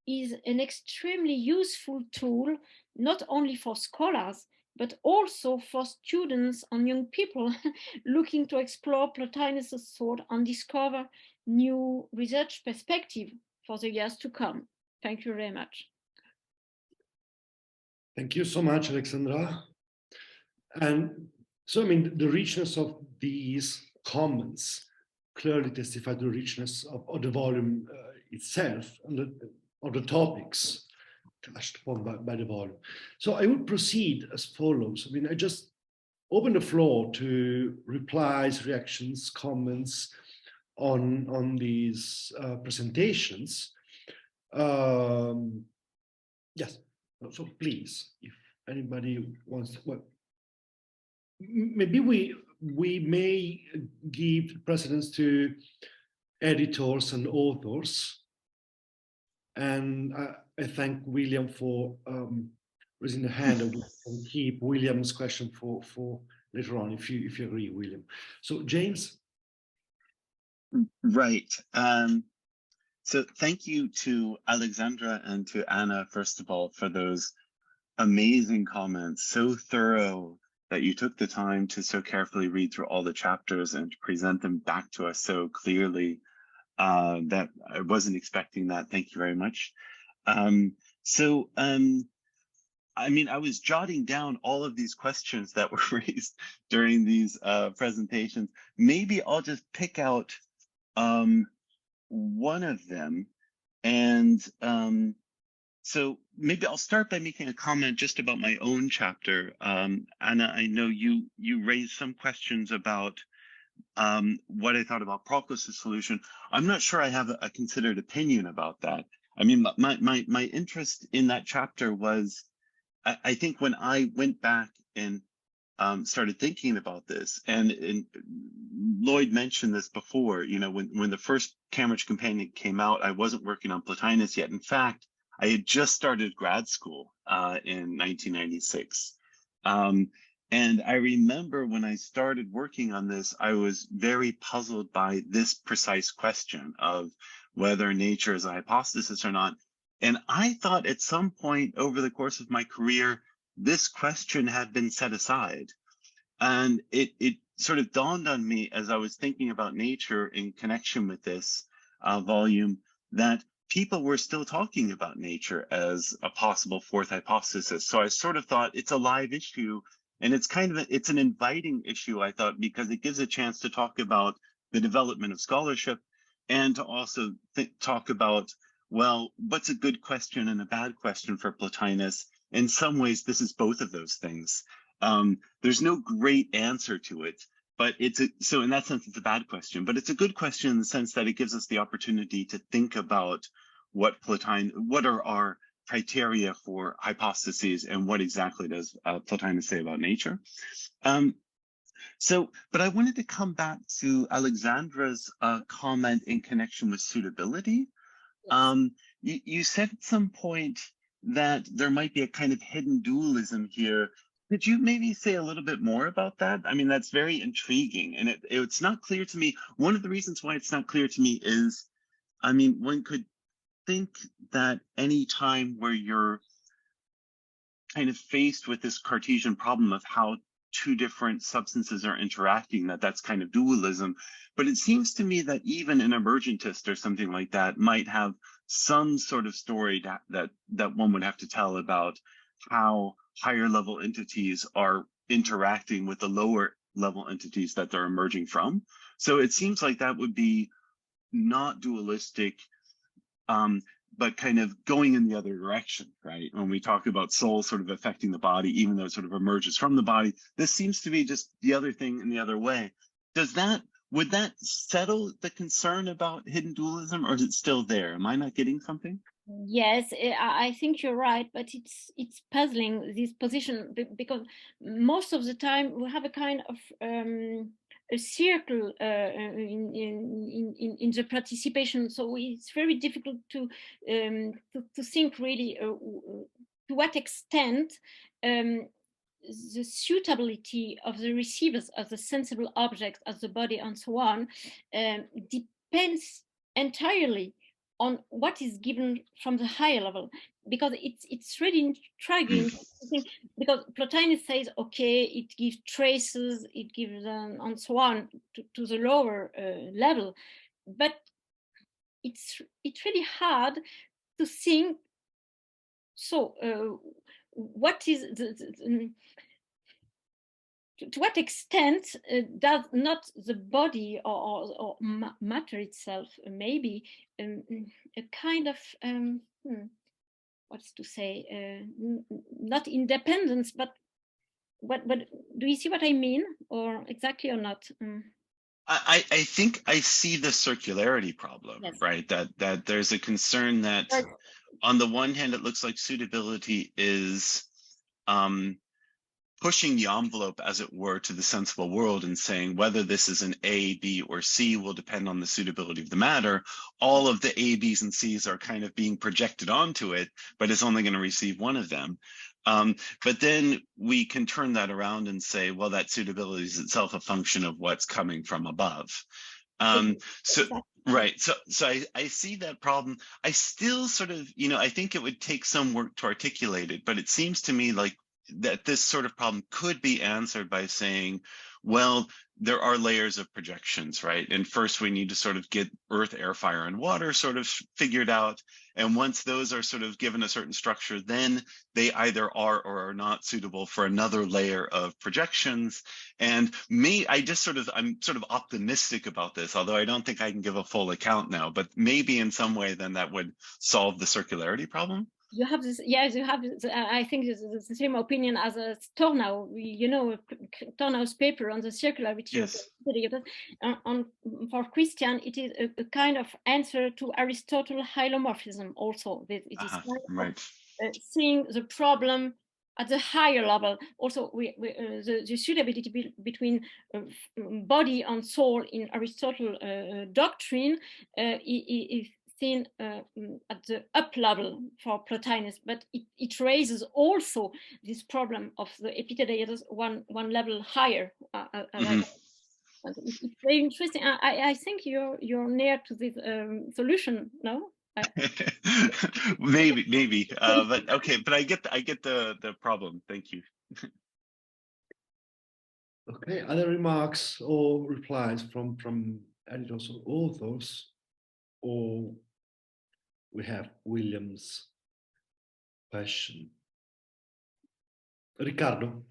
is an extremely useful tool, not only for scholars, but also for students and young people looking to explore Plotinus' thought and discover new research perspectives for the years to come. Thank you very much. Thank you so much, Alexandra. And so, I mean, the richness of these comments clearly testify to the richness of the volume itself and of the topics touched upon by the volume. So I would proceed as follows. I mean, I just open the floor to replies, reactions, comments on these presentations. Yes, so please, if anybody wants to, well, maybe we may give precedence to editors and authors. And I thank William for raising the hand, and we can keep William's question for later on, if you agree, William. So James? Right. So thank you to Alexandra and to Anna, first of all, for those amazing comments, so thorough, that you took the time to so carefully read through all the chapters and to present them back to us so clearly. That I wasn't expecting that. Thank you very much. I mean, I was jotting down all of these questions that were raised during these presentations. Maybe I'll just pick out one of them. And so maybe I'll start by making a comment just about my own chapter. Anna, I know you raised some questions about what I thought about Proclus's solution. I'm not sure I have a considered opinion about that. I mean, my interest in that chapter was, I think when I went back and started thinking about this, and Lloyd mentioned this before, you know, when the first Cambridge Companion came out, I wasn't working on Plotinus yet. In fact, I had just started grad school in 1996. And I remember when I started working on this, I was very puzzled by this precise question of whether nature is a hypostasis or not. And I thought at some point over the course of my career, this question had been set aside. And it sort of dawned on me as I was thinking about nature in connection with this volume, that people were still talking about nature as a possible fourth hypostasis. So I sort of thought it's a live issue. And it's kind of it's an inviting issue, I thought, because it gives a chance to talk about the development of scholarship and to also talk about, well, what's a good question and a bad question for Plotinus? In some ways, this is both of those things. There's no great answer to it, but so in that sense, it's a bad question, but it's a good question in the sense that it gives us the opportunity to think about what are our criteria for hypostases and what exactly does Plotinus say about nature. But I wanted to come back to Alexandra's comment in connection with suitability. Yes. You said at some point that there might be a kind of hidden dualism here Could you maybe say a little bit more about that? I mean, that's very intriguing, and it's not clear to me. One of the reasons why it's not clear to me is, I mean, one could think that any time where you're kind of faced with this Cartesian problem of how two different substances are interacting, that's kind of dualism. But it seems to me that even an emergentist or something like that might have some sort of story that one would have to tell about how higher level entities are interacting with the lower level entities that they're emerging from. So it seems like that would be not dualistic, but kind of going in the other direction, right? When we talk about soul sort of affecting the body, even though it sort of emerges from the body, this seems to be just the other thing in the other way. Would that settle the concern about hidden dualism, or is it still there? Am I not getting something? Yes, I think you're right, but it's puzzling, this position, because most of the time we have a kind of a circle in the participation, so it's very difficult to think really to what extent the suitability of the receivers of the sensible objects, of the body, and so on, depends entirely on what is given from the higher level, because it's really intriguing to think, because Plotinus says, okay, it gives traces, it gives and so on to the lower level, but it's really hard to think. So what is to what extent does not the body or matter itself maybe a kind of what's to say, not independence, but do you see what I mean, or exactly or not? I think I see the circularity problem, yes. Right? That there's a concern that on the one hand, it looks like suitability is pushing the envelope, as it were, to the sensible world and saying whether this is an A, B, or C will depend on the suitability of the matter. All of the A, B's, and C's are kind of being projected onto it, but it's only going to receive one of them. But then we can turn that around and say, well, that suitability is itself a function of what's coming from above. Right. So I see that problem. I still sort of, I think it would take some work to articulate it, but it seems to me like that this sort of problem could be answered by saying, well, there are layers of projections, right? And first we need to sort of get earth, air, fire, and water sort of figured out. And once those are sort of given a certain structure, then they either are or are not suitable for another layer of projections. And I'm sort of optimistic about this, although I don't think I can give a full account now, but maybe in some way then that would solve the circularity problem. You have this, yes, you have, I think it's the same opinion as Tornau, Tornau's paper on the circularity. Yes. For Christian, it is a kind of answer to Aristotle's hylomorphism also. It is kind right. of, seeing the problem at the higher level. Also, the suitability between body and soul in Aristotle's doctrine is seen at the up level for Plotinus, but it raises also this problem of the epitheliatus one level higher. It's very interesting. I think you're near to this solution, no? maybe, but okay. But I get the problem. Thank you. Okay. Other remarks or replies from editors or authors, or we have William's question. Riccardo.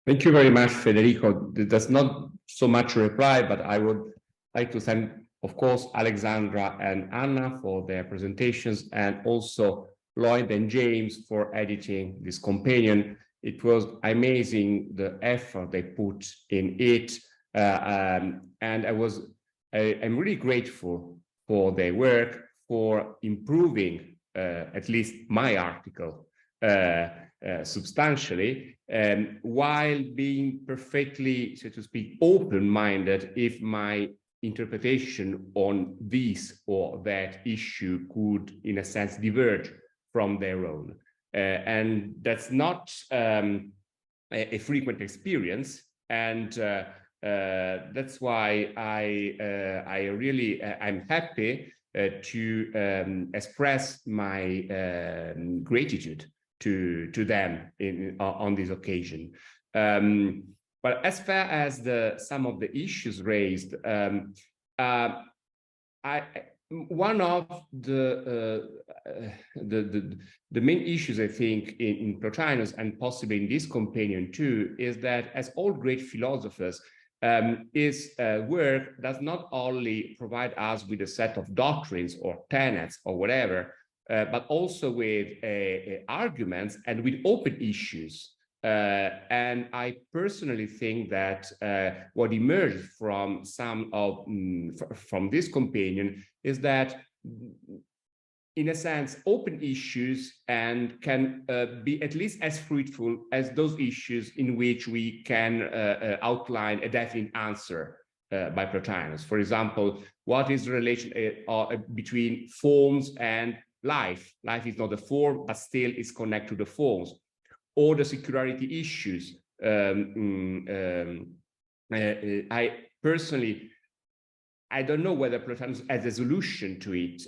Thank you very much, Federico. There's not so much a reply, but I would like to thank, of course, Alexandra and Anna for their presentations, and also Lloyd and James for editing this companion. It was amazing the effort they put in it, and I'm really grateful for their work, for improving at least my article substantially, while being perfectly, so to speak, open-minded if my interpretation on this or that issue could, in a sense, diverge from their own. and that's not a frequent experience. And that's why I'm happy to express my gratitude to them on this occasion. But as far as some of the issues raised, one of the main issues, I think, in Plotinus and possibly in this companion too, is that as all great philosophers, his work does not only provide us with a set of doctrines or tenets or whatever, but also with arguments and with open issues. And I personally think that what emerged from from this companion is that, in a sense, open issues and can be at least as fruitful as those issues in which we can outline a definite answer by Plotinus. For example, what is the relation between forms and life? Life is not a form, but still is connected to the forms. Or the secularity issues. I personally, I don't know whether Plotinus has a solution to it,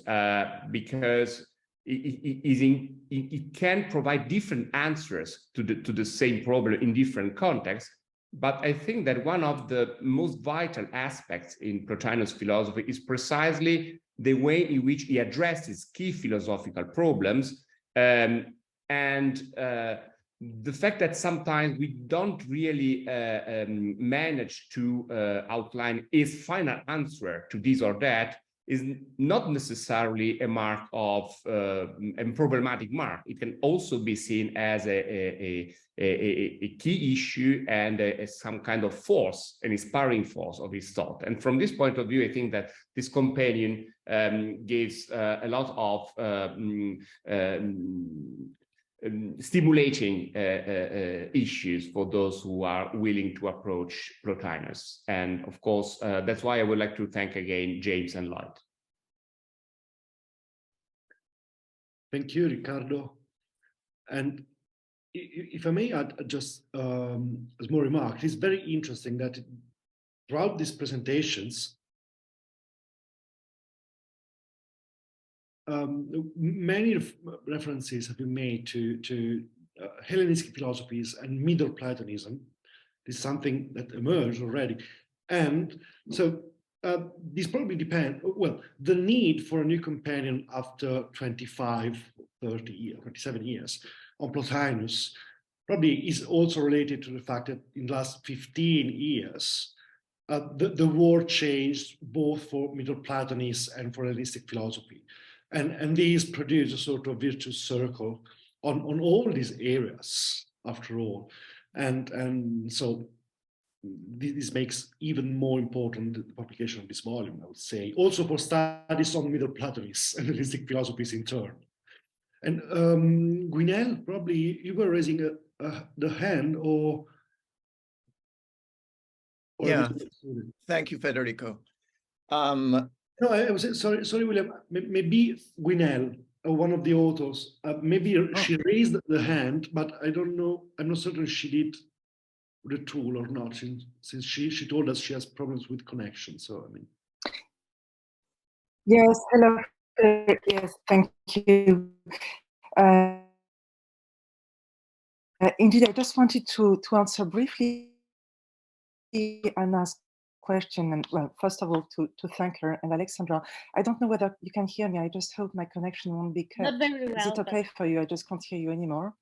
because it can provide different answers to the same problem in different contexts. But I think that one of the most vital aspects in Plotinus' philosophy is precisely the way in which he addresses key philosophical problems, the fact that sometimes we don't really manage to outline his final answer to this or that is not necessarily a mark of a problematic mark. It can also be seen as a key issue and some kind of force, an inspiring force of his thought. And from this point of view, I think that this companion gives a lot of stimulating issues for those who are willing to approach Plotinus. And of course, that's why I would like to thank again James and Lloyd. Thank you, Riccardo. And if I may add just a small remark, it's very interesting that throughout these presentations, many references have been made to Hellenistic philosophies and Middle Platonism. This is something that emerged already. And so this probably depends, well, the need for a new companion after 25, 30 years, 27 years on Plotinus probably is also related to the fact that in the last 15 years, the world changed both for Middle Platonists and for Hellenistic philosophy. And these produce a sort of virtuous circle on all these areas, after all. And so this makes even more important the publication of this volume, I would say, also for studies on Middle Platonists and Hellenistic philosophies in turn. And Gwynel, probably you were raising the hand, or yeah, thank you, Federico. No, I was sorry, William. Maybe Gwynel, one of the authors, maybe she raised the hand, but I don't know. I'm not certain she did the tool or not, since she told us she has problems with connection. So I mean. Yes. Hello. Yes. Thank you. Indeed, I just wanted to answer briefly Anna's question, and well, first of all, to thank her and Alexandra. I don't know whether you can hear me. I just hope my connection won't be cut. Not very well. Is it okay for you? I just can't hear you anymore.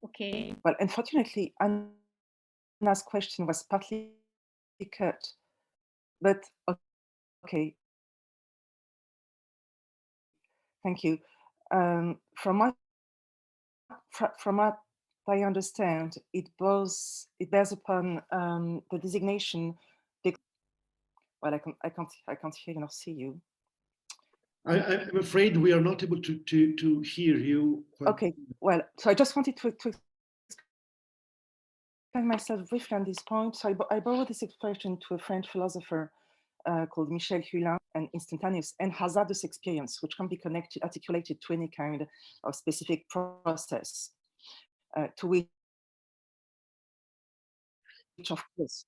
Okay. Well, unfortunately, Anna's question was partly cut, but okay. Thank you. From what I understand, it bears upon the designation. Well, I can't hear nor see you. I'm afraid we are not able to hear you. Okay, well, so I just wanted to explain myself briefly on this point. So I borrowed this expression to a French philosopher, called Michalewski and instantaneous and hazardous experience, which can be articulated to any kind of specific process, to which, of course,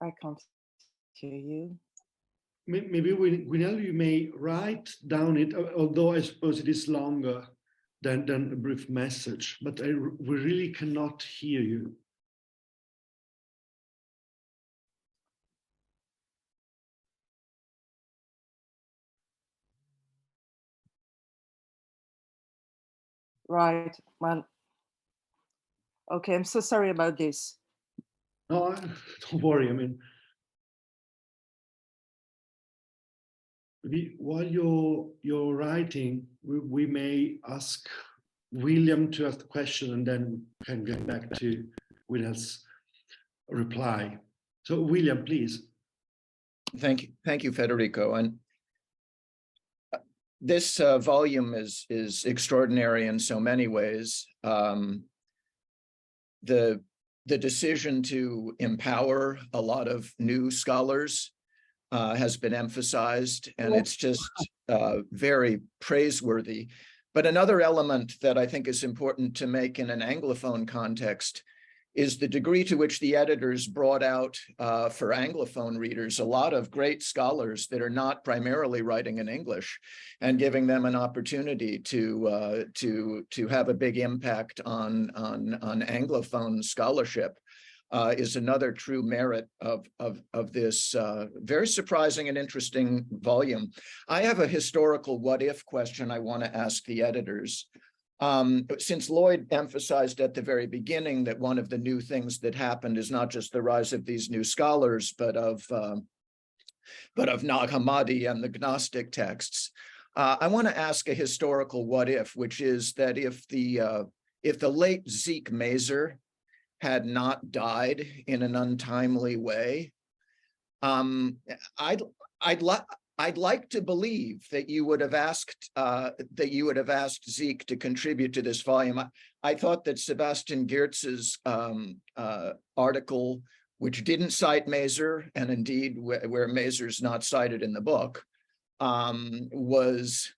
I can't hear you. Maybe Gwynel, you may write down it, although I suppose it is longer than a brief message, but we really cannot hear you. Right, well, okay, I'm so sorry about this. No, don't worry, I mean, while you're writing, we may ask William to ask the question and then can get back to William's reply. So William, please. Thank you, Federico. And this volume is extraordinary in so many ways. The decision to empower a lot of new scholars has been emphasized, and it's just very praiseworthy. But another element that I think is important to make in an Anglophone context is the degree to which the editors brought out for Anglophone readers a lot of great scholars that are not primarily writing in English, and giving them an opportunity to have a big impact on Anglophone scholarship. Is another true merit of this very surprising and interesting volume. I have a historical what-if question I want to ask the editors. Since Lloyd emphasized at the very beginning that one of the new things that happened is not just the rise of these new scholars, but of Nag Hammadi and the Gnostic texts, I want to ask a historical what-if, which is that if the late Zeke Mazer had not died in an untimely way, I'd like to believe that you would have asked Zeke to contribute to this volume. I thought that Sebastian Geertz's article, which didn't cite Mazer, and indeed where Mazer's not cited in the book, was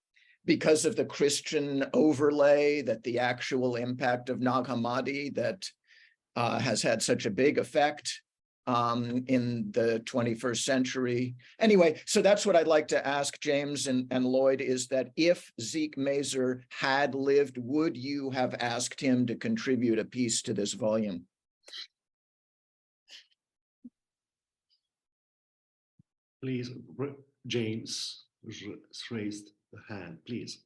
because of the Christian overlay, that the actual impact of Nag Hammadi that has had such a big effect in the 21st century. Anyway, so that's what I'd like to ask James and Lloyd, is that if Zeke Mazer had lived, would you have asked him to contribute a piece to this volume? Please, James raised the hand, please.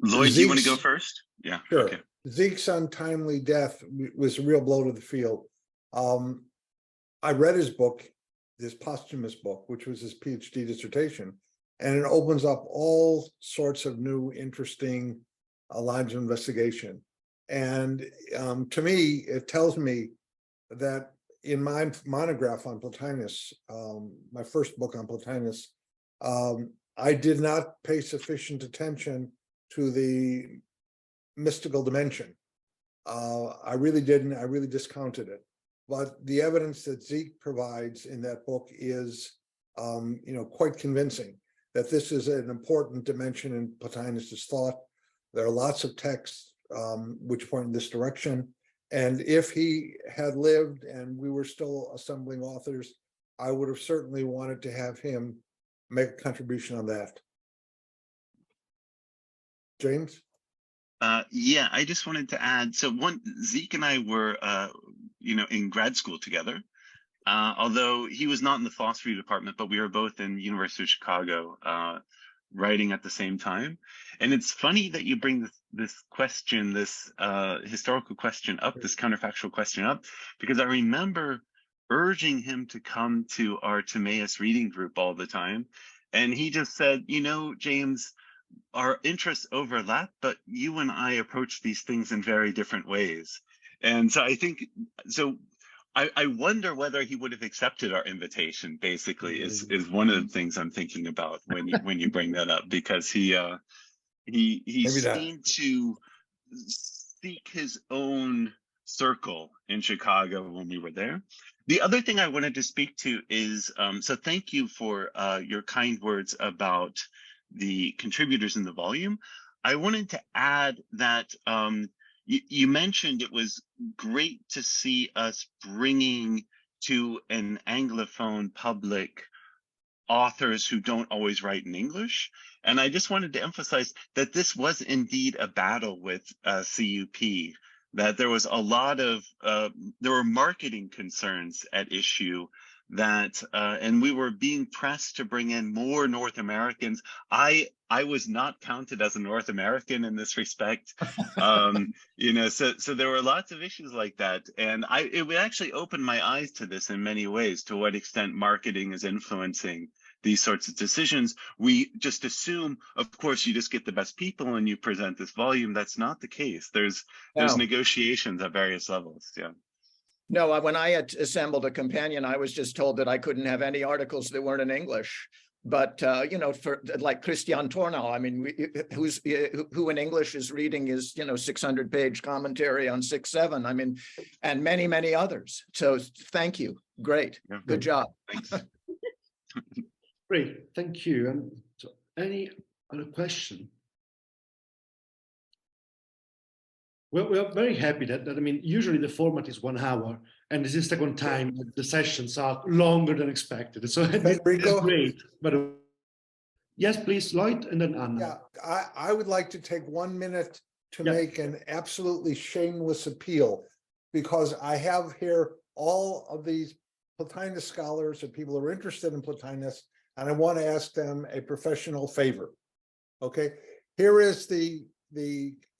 Lloyd, do you want to go first? Yeah, sure. Okay. Zeke's untimely death was a real blow to the field. I read his book, this posthumous book, which was his PhD dissertation, and it opens up all sorts of new, interesting lines of investigation. And to me, it tells me that in my monograph on Plotinus, my first book on Plotinus, I did not pay sufficient attention to the mystical dimension. I really didn't. I really discounted it. But the evidence that Zeke provides in that book is, quite convincing that this is an important dimension in Plotinus's thought. There are lots of texts which point in this direction. And if he had lived and we were still assembling authors, I would have certainly wanted to have him make a contribution on that. James? Yeah, I just wanted to add, so Zeke and I were, in grad school together, although he was not in the philosophy department, but we were both in University of Chicago, writing at the same time. And it's funny that you bring this question, this historical question up, this counterfactual question up, because I remember urging him to come to our Timaeus reading group all the time. And he just said, James, our interests overlap, but you and I approach these things in very different ways. And so I wonder whether he would have accepted our invitation, basically, is one of the things I'm thinking about when you bring that up, because he seemed to seek his own circle in Chicago when we were there. The other thing I wanted to speak to is, so thank you for your kind words about the contributors in the volume. I wanted to add that you mentioned it was great to see us bringing to an Anglophone public authors who don't always write in English. And I just wanted to emphasize that this was indeed a battle with CUP, that there was a lot of, there were marketing concerns at issue that, and we were being pressed to bring in more North Americans. I was not counted as a North American in this respect. You know, so there were lots of issues like that. And it would actually open my eyes to this in many ways, to what extent marketing is influencing these sorts of decisions. We just assume, of course, you just get the best people and you present this volume. That's not the case. There's negotiations at various levels. Yeah. No, when I had assembled a companion, I was just told that I couldn't have any articles that weren't in English. But you know, for like Christian Tornau, I mean, who in English is reading his 600-page commentary on 6-7. I mean, and many, many others. So thank you. Great. Yeah. Good job. Thanks. Great. Thank you. And so any other question? Well, we are very happy that I mean, usually the format is 1 hour, and this is the second time that the sessions are longer than expected. So it's great. But yes, please, Lloyd, and then Anna. Yeah, I would like to take 1 minute to make an absolutely shameless appeal, because I have here all of these Plotinus scholars and people who are interested in Plotinus, and I want to ask them a professional favor. Okay, here is the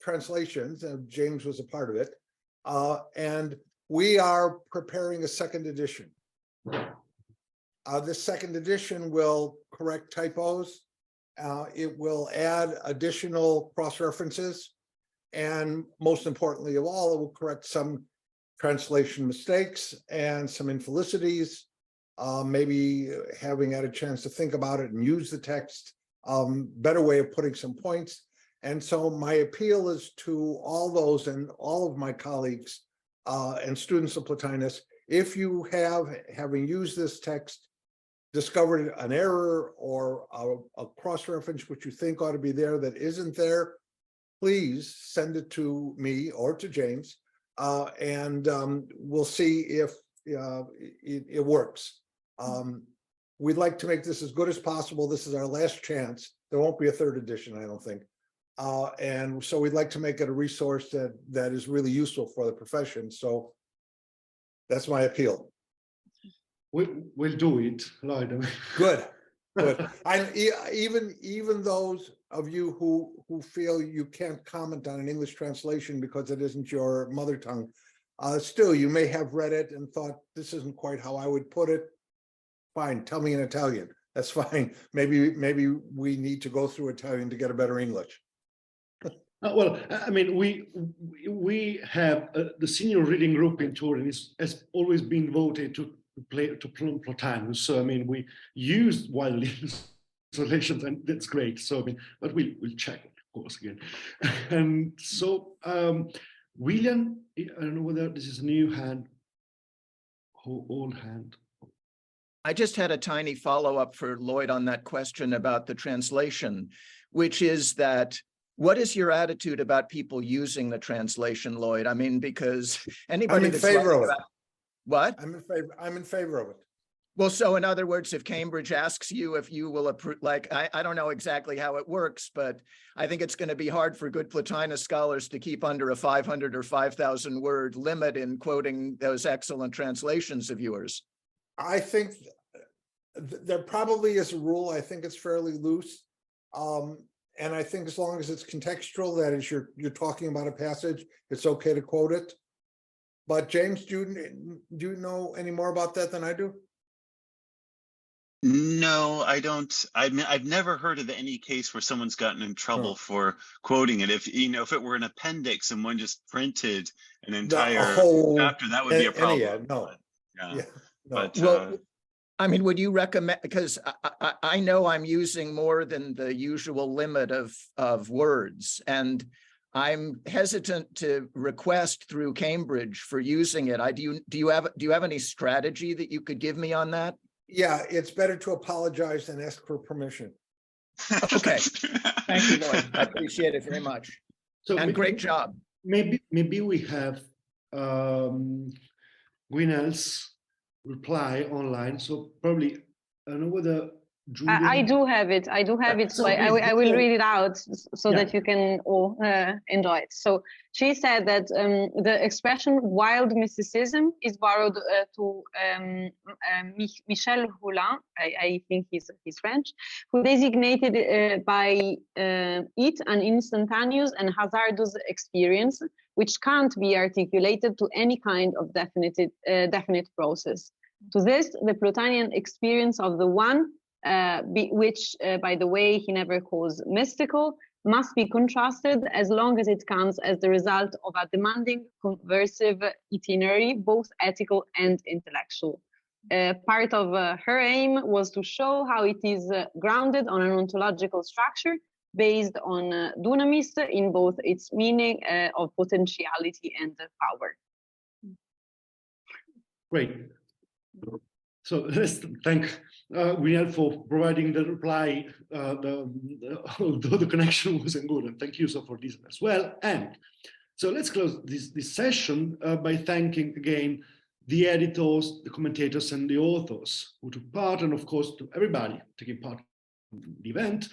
translations, and James was a part of it, and we are preparing a second edition. This second edition will correct typos, it will add additional cross-references, and most importantly of all, it will correct some translation mistakes and some infelicities, maybe having had a chance to think about it and use the text, better way of putting some points. And so my appeal is to all those and all of my colleagues and students of Plotinus, if you having used this text, discovered an error or a cross-reference which you think ought to be there that isn't there, please send it to me or to James, and we'll see if it works. We'd like to make this as good as possible. This is our last chance. There won't be a third edition, I don't think. And so we'd like to make it a resource that is really useful for the profession. So that's my appeal. We'll do it, Lloyd. Good. Even those of you who feel you can't comment on an English translation because it isn't your mother tongue, still you may have read it and thought this isn't quite how I would put it. Fine, tell me in Italian. That's fine. Maybe we need to go through Italian to get a better English. Well, I mean, we have the senior reading group in Turin has always been voted to Plotinus. So I mean, we used widely translations, and that's great. So I mean, but we'll check, of course, again. And so, William, I don't know whether this is a new hand or old hand. I just had a tiny follow-up for Lloyd on that question about the translation, which is that, what is your attitude about people using the translation, Lloyd? I mean, because anybody that's in favor of it. What? I'm in favor of it. Well, so in other words, if Cambridge asks you if you will approve, like, I don't know exactly how it works, but I think it's going to be hard for good Plotinus scholars to keep under a 500 or 5,000 word limit in quoting those excellent translations of yours. I think there probably is a rule. I think it's fairly loose. And I think as long as it's contextual, that is, you're talking about a passage, it's okay to quote it. But James, do you know any more about that than I do? No, I don't. I mean, I've never heard of any case where someone's gotten in trouble for quoting it. If if it were an appendix and one just printed an entire chapter, that would be a problem. No. But well, I mean, would you recommend, because I know I'm using more than the usual limit of words, and I'm hesitant to request through Cambridge for using it. Do you have any strategy that you could give me on that? Yeah, it's better to apologize than ask for permission. Okay. Thank you, Lloyd. I appreciate it very much. So And great job. Maybe we have Gwynel's reply online. So probably I don't know whether Julia. I do have it. I do have it. So I will read it out so that you can all enjoy it. So she said that the expression wild mysticism is borrowed to Michel Roulin, I think he's French, who designated by it an instantaneous and hazardous experience which can't be articulated to any kind of definite process. To this, the Plotinian experience of the one, which, by the way, he never calls mystical, must be contrasted as long as it comes as the result of a demanding conversive itinerary, both ethical and intellectual. Part of her aim was to show how it is grounded on an ontological structure based on dunamis in both its meaning of potentiality and power. Great. So let's thank Gwynel for providing the reply, although the connection wasn't good, and thank you so for this as well. And so let's close this session by thanking again the editors, the commentators, and the authors who took part, and of course to everybody taking part in the event.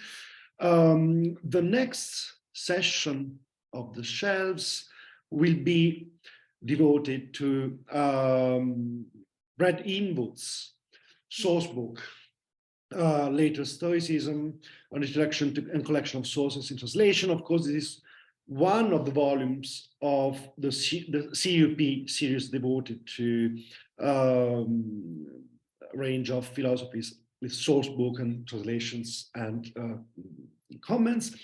The next session of the shelves will be devoted to Brad Inwood's source book, Later Stoicism, an introduction to and collection of sources in translation. Of course, this is one of the volumes of the CUP series devoted to a range of philosophies with source book and translations and comments.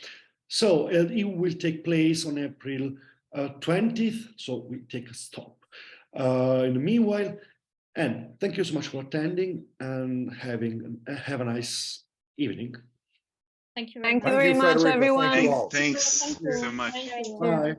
So it will take place on April 20th. So we take a stop. In the meanwhile, and thank you so much for attending and have a nice evening. Thank you. Thank you very much, Federico. everyone. Thank you all. Thanks so much. Bye.